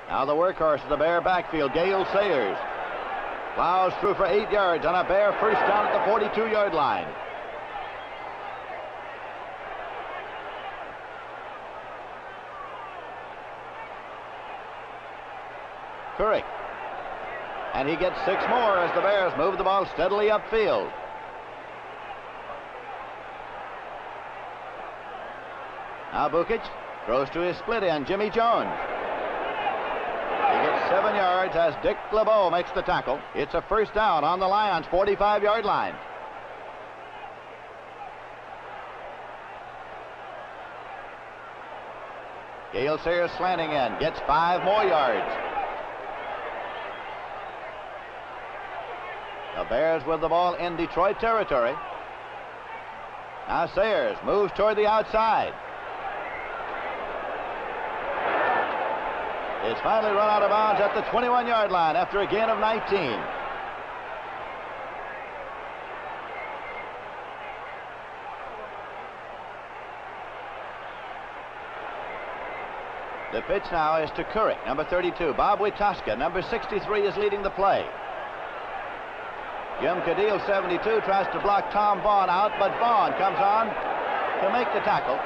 Speaker 3: Now the workhorse of the Bear backfield, Gale Sayers. Plows through for 8 yards on a Bear first down at the 42-yard line. Couric. And he gets 6 more as the Bears move the ball steadily upfield. Now Butkus throws to his split end, Jimmy Jones. He gets 7 yards as Dick LeBeau makes the tackle. It's a first down on the Lions' 45-yard line. Gale Sayers slanting in, gets 5 more yards. The Bears with the ball in Detroit territory. Now Sayers moves toward the outside. Is finally run out of bounds at the 21-yard line after a gain of 19. The pitch now is to Couric, number 32. Bob Witoska, number 63, is leading the play. Jim Cadile, 72, tries to block Tom Vaughn out, but Vaughn comes on to make the tackle.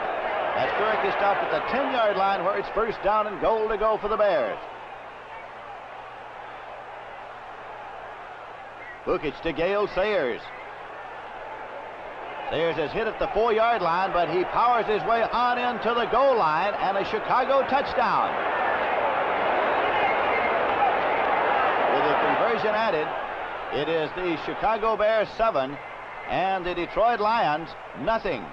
Speaker 3: As Couric is stopped at the 10-yard line where it's first down and goal to go for the Bears. Butkus to Gale Sayers. Sayers is hit at the 4-yard line, but he powers his way on into the goal line and a Chicago touchdown. With the conversion added, it is the Chicago Bears 7 and the Detroit Lions nothing.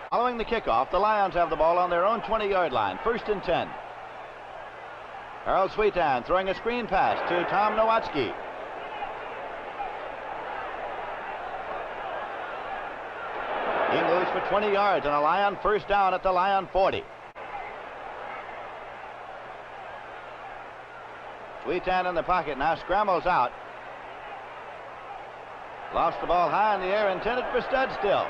Speaker 3: Following the kickoff, the Lions have the ball on their own 20-yard line, 1st and 10. Harold Sweetan throwing a screen pass to Tom Nowatzki. He moves for 20 yards and a Lion first down at the Lion 40. Sweetan in the pocket now, scrambles out. Lost the ball high in the air, intended for Studstill.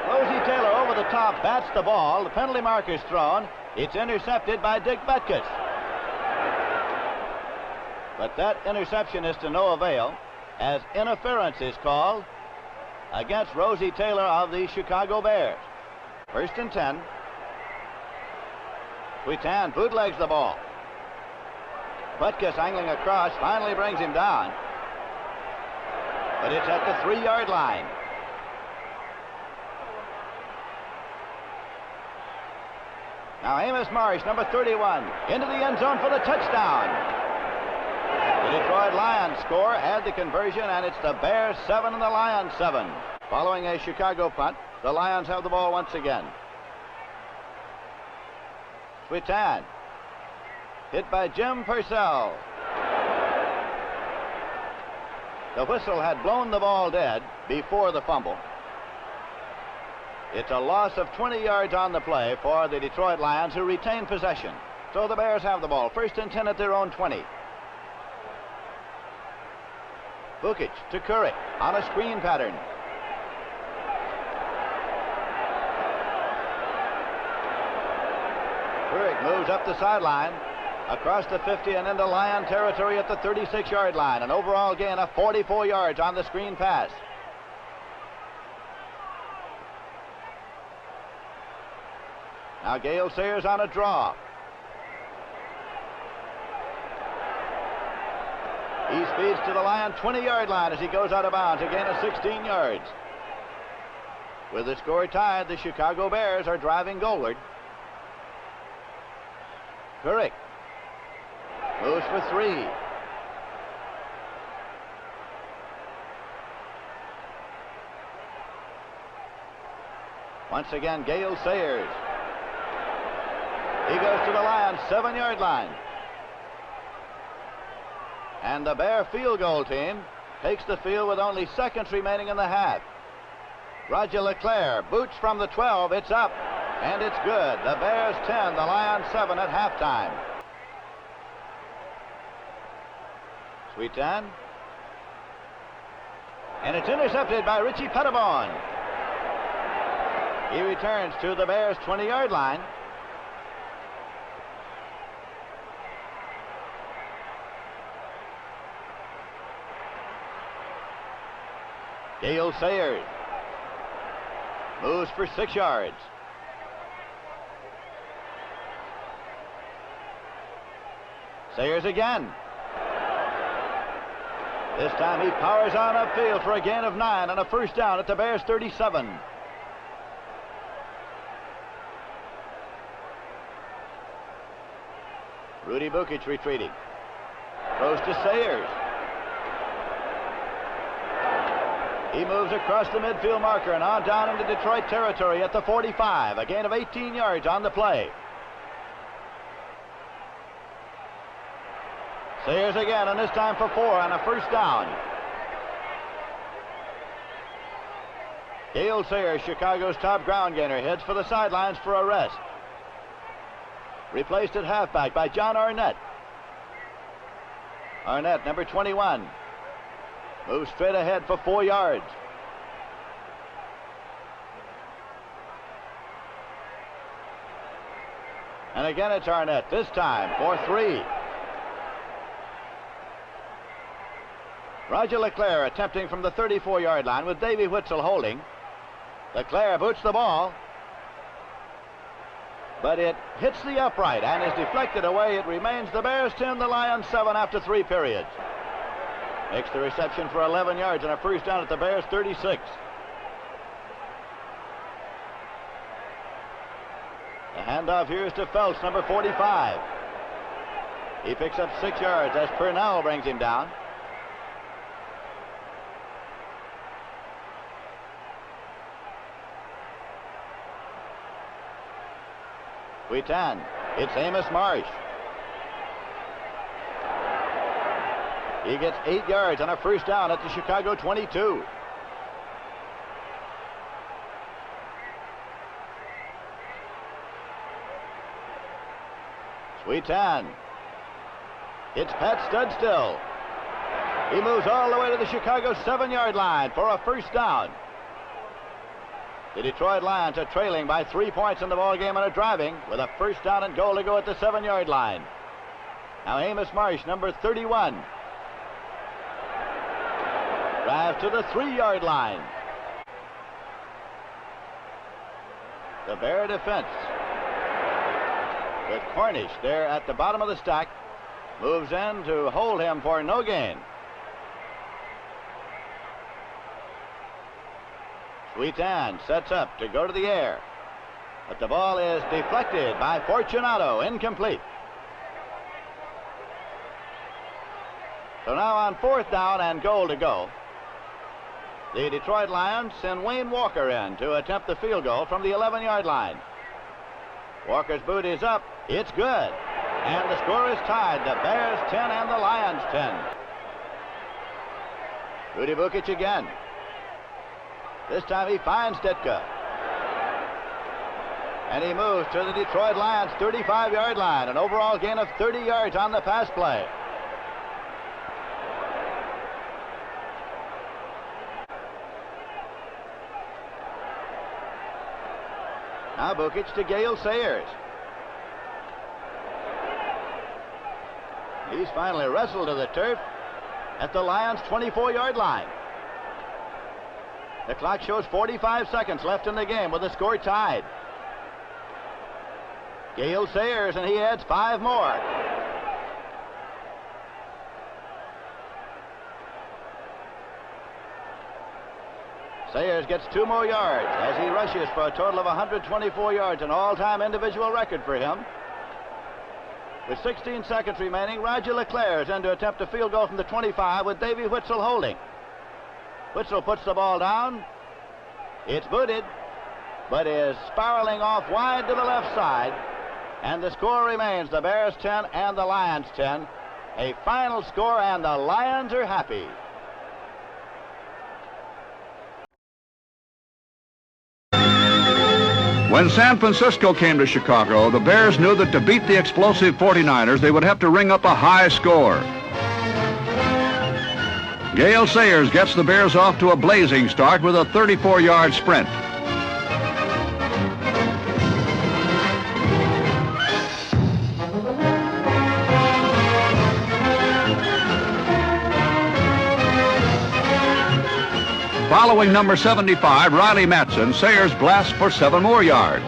Speaker 3: Rosie Taylor over the top bats the ball. The penalty marker's thrown. It's intercepted by Dick Butkus. But that interception is to no avail as interference is called against Rosie Taylor of the Chicago Bears. 1st and 10. Sweetan bootlegs the ball. Butkus angling across, finally brings him down. But it's at the 3-yard line. Now Amos Marsh, number 31, into the end zone for the touchdown. The Detroit Lions score, add the conversion, and it's the Bears 7 and the Lions 7. Following a Chicago punt, the Lions have the ball once again. Sweetan, hit by Jim Purcell. The whistle had blown the ball dead before the fumble. It's a loss of 20 yards on the play for the Detroit Lions, who retain possession. So the Bears have the ball, 1st and 10 at their own 20. Butkus to Couric on a screen pattern. Couric moves up the sideline, across the 50 and into Lion territory at the 36-yard line. An overall gain of 44 yards on the screen pass. Now Gale Sayers on a draw. He speeds to the Lion 20-yard line as he goes out of bounds, a gain of 16 yards. With the score tied, the Chicago Bears are driving goalward. Couric moves for 3. Once again, Gale Sayers. He goes to the Lions' 7-yard line. And the Bear field goal team takes the field with only seconds remaining in the half. Roger LeClaire boots from the 12. It's up. And it's good. The Bears 10, the Lions 7 at halftime. Sweet 10. And it's intercepted by Richie Pettibone. He returns to the Bears' 20-yard line. Gale Sayers moves for 6 yards. Sayers again. This time he powers on upfield for a gain of 9 and a first down at the Bears' 37. Rudy Butkus retreating. Throws to Sayers. He moves across the midfield marker and on down into Detroit territory at the 45. A gain of 18 yards on the play. Sayers again, and this time for 4 and a first down. Gale Sayers, Chicago's top ground gainer, heads for the sidelines for a rest. Replaced at halfback by John Arnett. Arnett, number 21, moves straight ahead for 4 yards. And again it's Arnett, this time for 3. Roger LeClaire attempting from the 34-yard line with Davey Witzel holding. LeClaire boots the ball, but it hits the upright and is deflected away. It remains the Bears 10, the Lions 7 after 3 periods. Makes the reception for 11 yards and a first down at the Bears' 36. The handoff here is to Phelps, number 45. He picks up 6 yards as Purnell brings him down. Huitan. It's Amos Marsh. He gets 8 yards on a first down at the Chicago 22. Huitan. It's Pat Studstill. He moves all the way to the Chicago 7-yard line for a first down. The Detroit Lions are trailing by 3 points in the ball game and are driving with a first down and goal to go at the 7-yard line. Now Amos Marsh, number 31, drives to the 3-yard line. The Bear defense with Cornish there at the bottom of the stack moves in to hold him for no gain. Huitan sets up to go to the air, but the ball is deflected by Fortunato, incomplete. So now on 4th down and goal to go, the Detroit Lions send Wayne Walker in to attempt the field goal from the 11-yard line. Walker's boot is up. It's good. And the score is tied. The Bears 10 and the Lions 10. Rudy Butkus again. This time he finds Ditka. And he moves to the Detroit Lions 35-yard line. An overall gain of 30 yards on the pass play. Now Butkus to Gale Sayers. He's finally wrestled to the turf at the Lions' 24-yard line. The clock shows 45 seconds left in the game with the score tied. Gale Sayers, and he adds 5 more. Sayers gets 2 more yards as he rushes for a total of 124 yards, an all-time individual record for him. With 16 seconds remaining, Roger LeClaire is in to attempt a field goal from the 25 with Davey Witzel holding. Witzel puts the ball down. It's booted, but is spiraling off wide to the left side. And the score remains the Bears 10 and the Lions 10. A final score, and the Lions are happy.
Speaker 2: When San Francisco came to Chicago, the Bears knew that to beat the explosive 49ers, they would have to ring up a high score. Gale Sayers gets the Bears off to a blazing start with a 34-yard sprint. Following number 75, Riley Matson, Sayers blasts for 7 more yards.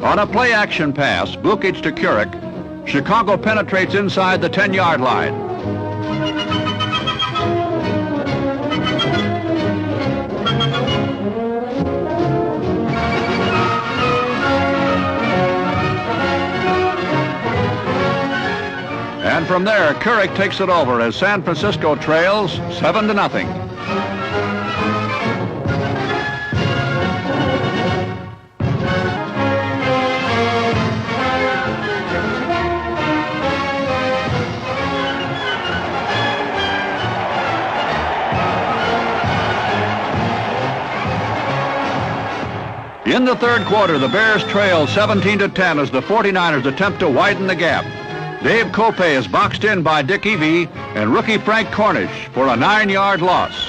Speaker 2: On a play-action pass, Butkus to Couric, Chicago penetrates inside the 10-yard line. And from there, Couric takes it over as San Francisco trails 7-0. In the third quarter, the Bears trail 17-10 as the 49ers attempt to widen the gap. Dave Cope is boxed in by Dick Evey and rookie Frank Cornish for a 9-yard loss.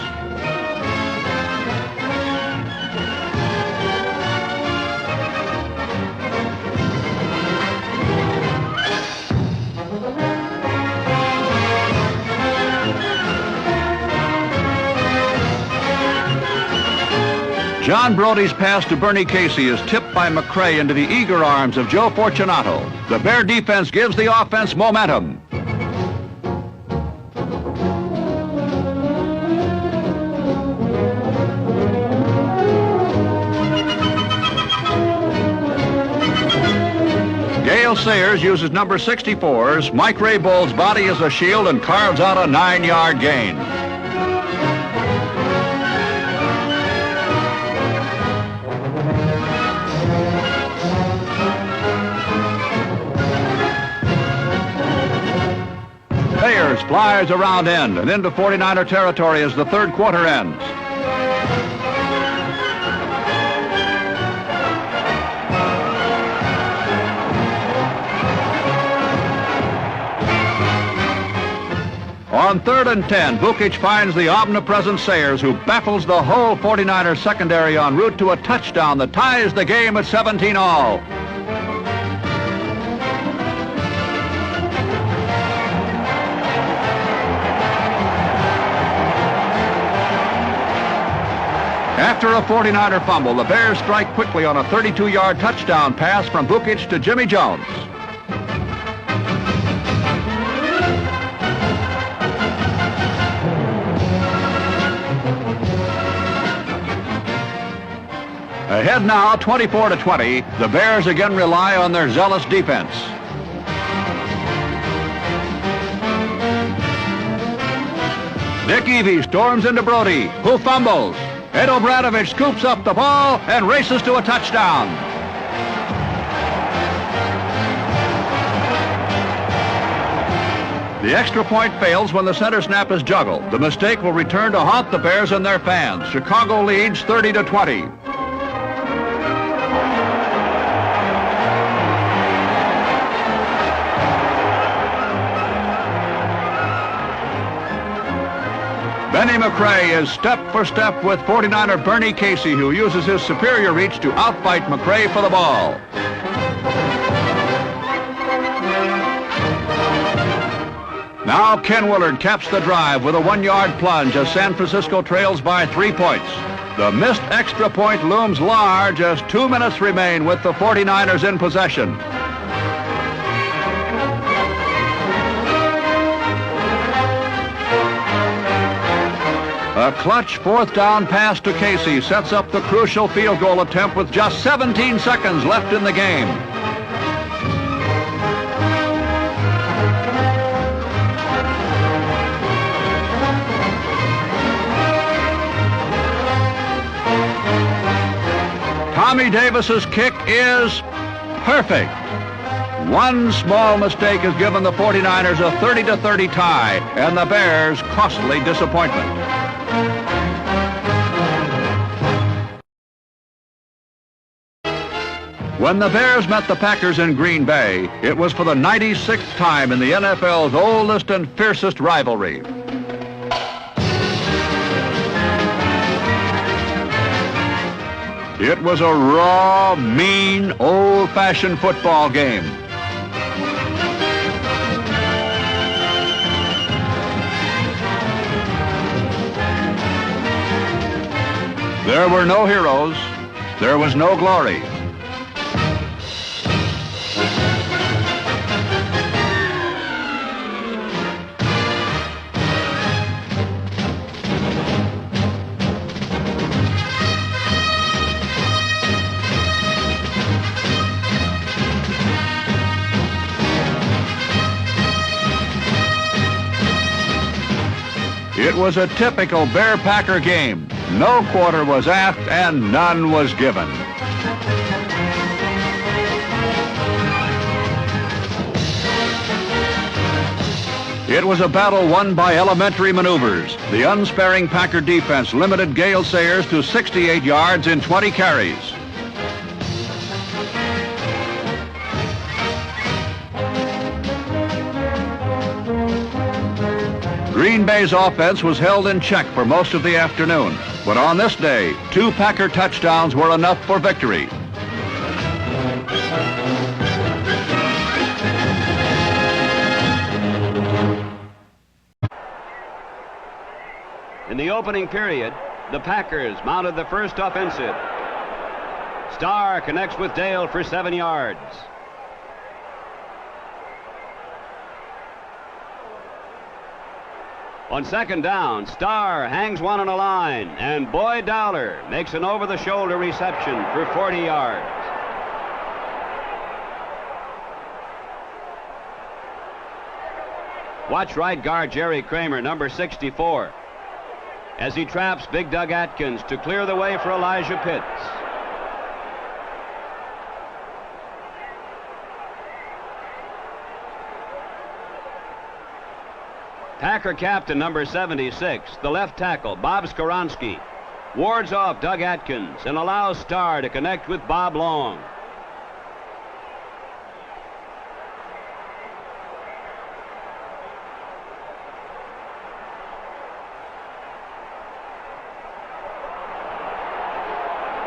Speaker 2: John Brody's pass to Bernie Casey is tipped by McCray into the eager arms of Joe Fortunato. The Bear defense gives the offense momentum. Gale Sayers uses number 64's Mike Raybold's body as a shield and carves out a 9-yard gain. Sayers flies around end and into 49er territory as the third quarter ends. On 3rd and 10, Butkus finds the omnipresent Sayers, who baffles the whole 49er secondary en route to a touchdown that ties the game at 17-all. After a 49er fumble, the Bears strike quickly on a 32-yard touchdown pass from Butkus to Jimmy Jones. Ahead now, 24-20. The Bears again rely on their zealous defense. Dick Evey storms into Brody, who fumbles. Ed Obradovich scoops up the ball and races to a touchdown. The extra point fails when the center snap is juggled. The mistake will return to haunt the Bears and their fans. Chicago leads 30-20. Benny McCray is step for step with 49er Bernie Casey, who uses his superior reach to outfight McCray for the ball. Now Ken Willard caps the drive with a 1-yard plunge as San Francisco trails by 3 points. The missed extra point looms large as 2 minutes remain with the 49ers in possession. A clutch 4th down pass to Casey sets up the crucial field goal attempt with just 17 seconds left in the game. Tommy Davis's kick is perfect. One small mistake has given the 49ers a 30-30 tie and the Bears costly disappointment. When the Bears met the Packers in Green Bay, it was for the 96th time in the NFL's oldest and fiercest rivalry. It was a raw, mean, old-fashioned football game. There were no heroes. There was no glory. It was a typical Bear-Packer game. No quarter was asked and none was given. It was a battle won by elementary maneuvers. The unsparing Packer defense limited Gale Sayers to 68 yards in 20 carries. Green Bay's offense was held in check for most of the afternoon, but on this day, 2 Packer touchdowns were enough for victory.
Speaker 4: In the opening period, the Packers mounted the first offensive. Starr connects with Dale for 7 yards. On second down, Starr hangs one on a line, and Boyd Dowler makes an over-the-shoulder reception for 40 yards. Watch right guard Jerry Kramer, number 64, as he traps Big Doug Atkins to clear the way for Elijah Pitts. Packer captain number 76, the left tackle, Bob Skoronski, wards off Doug Atkins and allows Starr to connect with Bob Long.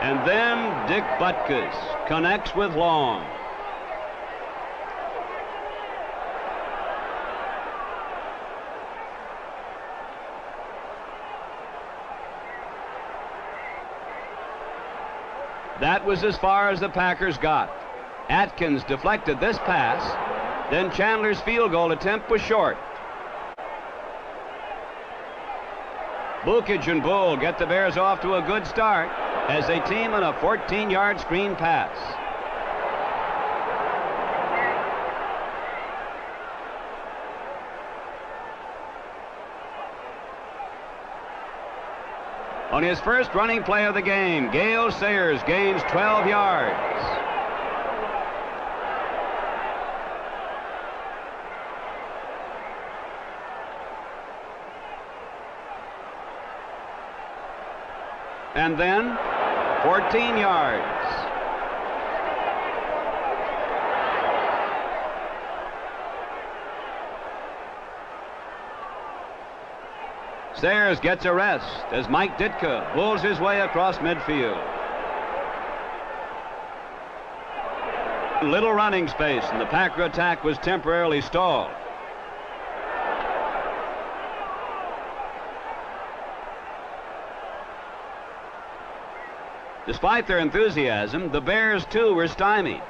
Speaker 4: And then Dick Butkus connects with Long. That was as far as the Packers got. Atkins deflected this pass. Then Chandler's field goal attempt was short. Butkus and Bull get the Bears off to a good start as they team on a 14-yard screen pass. On his first running play of the game, Gale Sayers gains 12 yards. And then 14 yards. Sayers gets a rest as Mike Ditka pulls his way across midfield. Little running space, and the Packer attack was temporarily stalled. Despite their enthusiasm, the Bears, too, were stymied.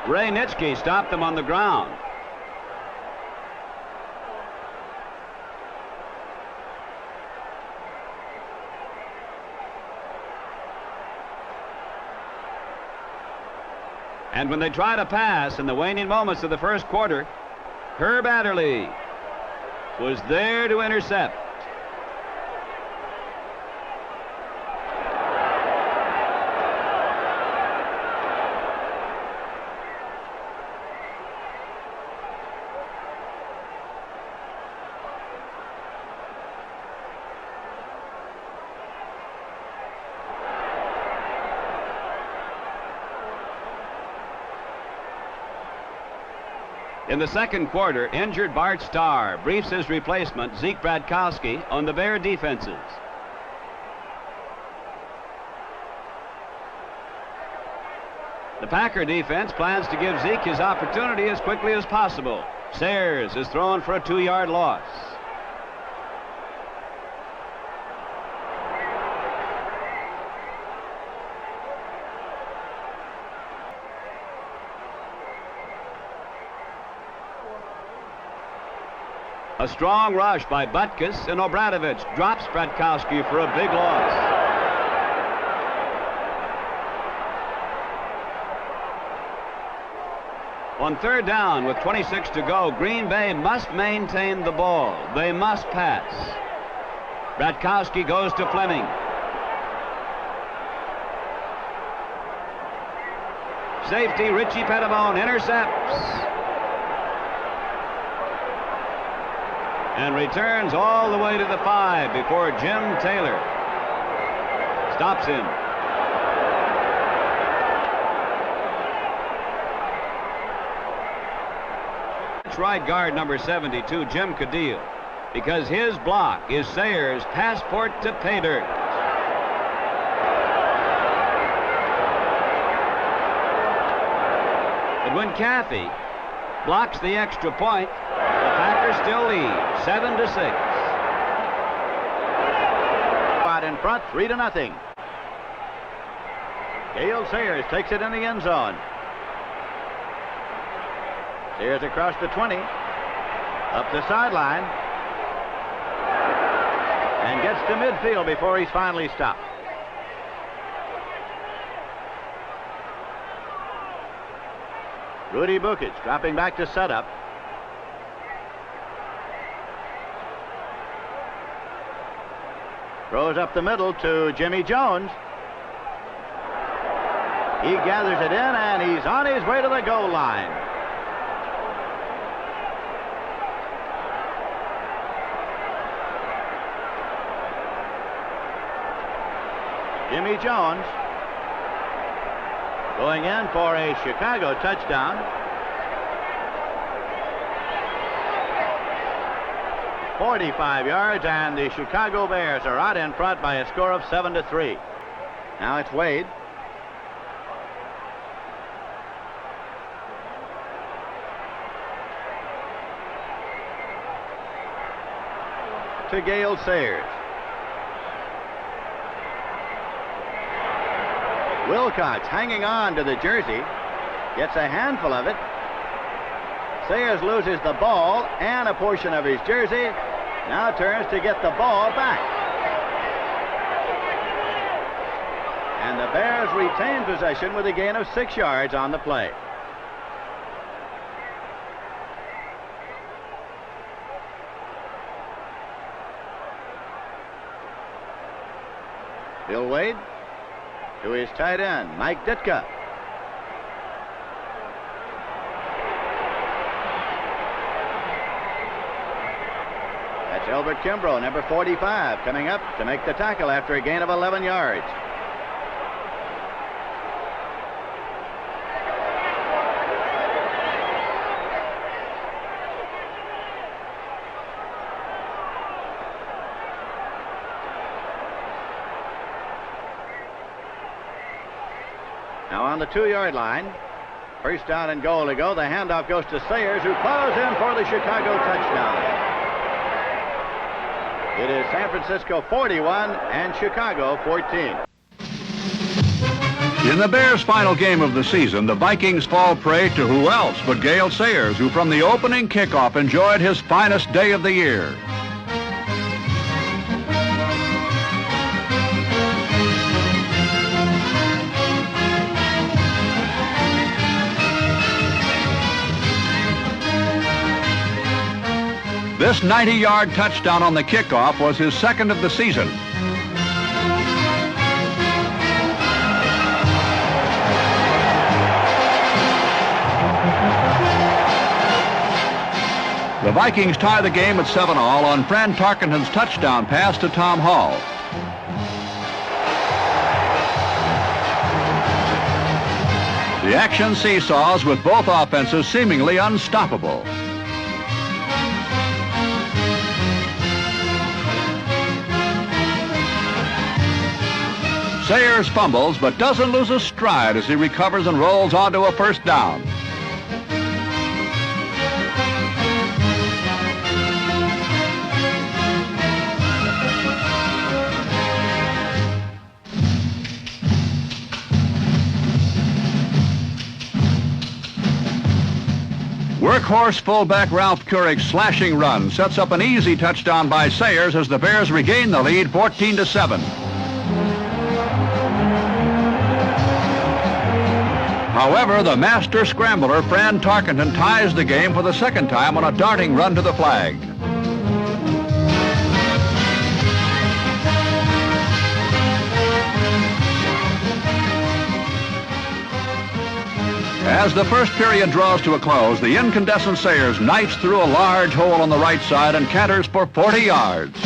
Speaker 4: Ray Nitschke stopped them on the ground. And when they try to pass in the waning moments of the first quarter, Herb Adderley was there to intercept. In the second quarter, injured Bart Starr briefs his replacement, Zeke Bratkowski, on the Bear defenses. The Packer defense plans to give Zeke his opportunity as quickly as possible. Sayers is thrown for a 2-yard loss. A strong rush by Butkus, and Obradovich drops Bratkowski for a big loss. On third down with 26 to go, Green Bay must maintain the ball. They must pass. Bratkowski goes to Fleming. Safety Richie Pettibone intercepts. And returns all the way to the 5 before Jim Taylor stops him. That's right guard number 72, Jim Cadile, because his block is Sayers' passport to pay dirt. But when Caffey blocks the extra point, the Packers still lead 7-6.
Speaker 5: Out in front, 3-0. Gale Sayers takes it in the end zone. Sayers across the 20, up the sideline, and gets to midfield before he's finally stopped. Rudy Butkus dropping back to set up. Throws up the middle to Jimmy Jones. He gathers it in, and he's on his way to the goal line. Jimmy Jones going in for a Chicago touchdown. 45 yards, and the Chicago Bears are out in front by a score of 7-3. Now it's Wade. To Gale Sayers. Wilcox hanging on to the jersey, gets a handful of it. Sayers loses the ball and a portion of his jersey. Now turns to get the ball back. And the Bears retain possession with a gain of 6 yards on the play. Bill Wade to his tight end, Mike Ditka. That's Albert Kimbrough, number 45, coming up to make the tackle after a gain of 11 yards. Now on the 2-yard line, first down and goal to go. The handoff goes to Sayers, who plows in for the Chicago touchdown. It is San Francisco 41 and Chicago 14.
Speaker 2: In the Bears' final game of the season, the Vikings fall prey to who else but Gale Sayers, who from the opening kickoff enjoyed his finest day of the year. This 90-yard touchdown on the kickoff was his second of the season. The Vikings tie the game at 7-all on Fran Tarkenton's touchdown pass to Tom Hall. The action seesaws with both offenses seemingly unstoppable. Sayers fumbles but doesn't lose a stride as he recovers and rolls onto a first down. Workhorse fullback Ralph Kurik's slashing run sets up an easy touchdown by Sayers as the Bears regain the lead 14-7. However, the master scrambler Fran Tarkenton ties the game for the second time on a darting run to the flag. As the first period draws to a close, the incandescent Sayers knifes through a large hole on the right side and canters for 40 yards.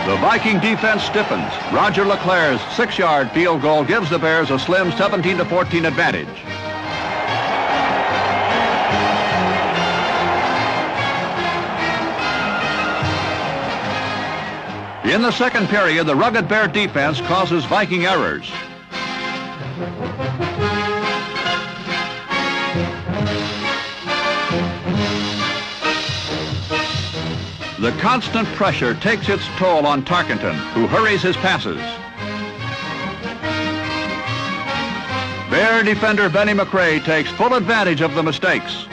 Speaker 2: The Viking defense stiffens. Roger LeClair's 6-yard field goal gives the Bears a slim 17-14 advantage. In the second period, the rugged Bear defense causes Viking errors. The constant pressure takes its toll on Tarkenton, who hurries his passes. Bear defender Benny McRae takes full advantage of the mistakes.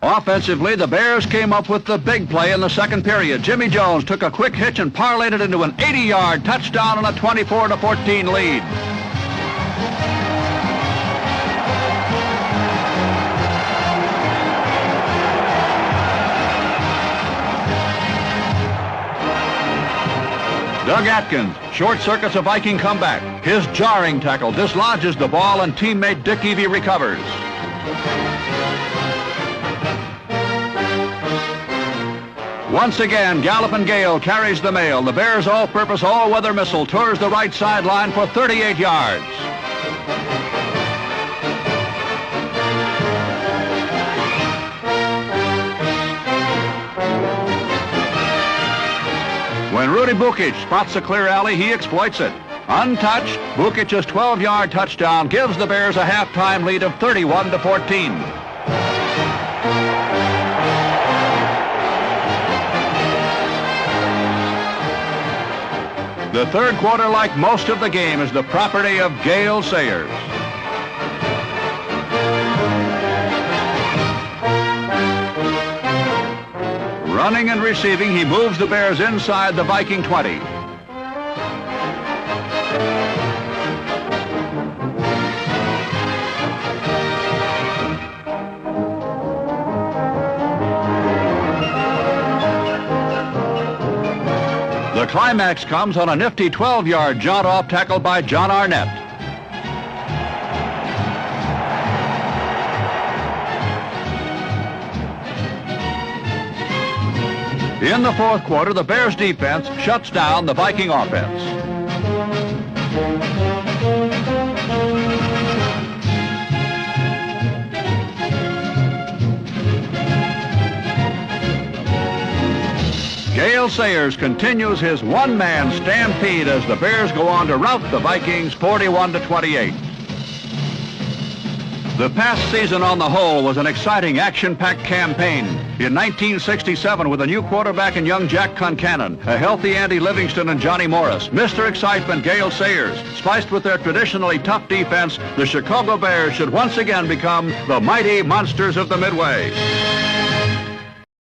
Speaker 2: Offensively, the Bears came up with the big play in the second period. Jimmy Jones took a quick hitch and parlayed it into an 80-yard touchdown and a 24-14 lead. Doug Atkins short-circuits a Viking comeback. His jarring tackle dislodges the ball and teammate Dick Evey recovers. Once again, Gallopin' Gale carries the mail. The Bears' all-purpose, all-weather missile tours the right sideline for 38 yards. When Rudy Butkus spots a clear alley, he exploits it. Untouched, Bukic's 12-yard touchdown gives the Bears a halftime lead of 31-14. The third quarter, like most of the game, is the property of Gale Sayers. Running and receiving, he moves the Bears inside the Viking 20. The climax comes on a nifty 12-yard jaunt-off tackle by John Arnett. In the fourth quarter, the Bears defense shuts down the Viking offense. Gale Sayers continues his one-man stampede as the Bears go on to rout the Vikings 41-28. The past season on the whole was an exciting, action-packed campaign. In 1967, with a new quarterback in young Jack Concannon, a healthy Andy Livingston and Johnny Morris, Mr. Excitement Gale Sayers, spiced with their traditionally tough defense, the Chicago Bears should once again become the mighty monsters of the Midway.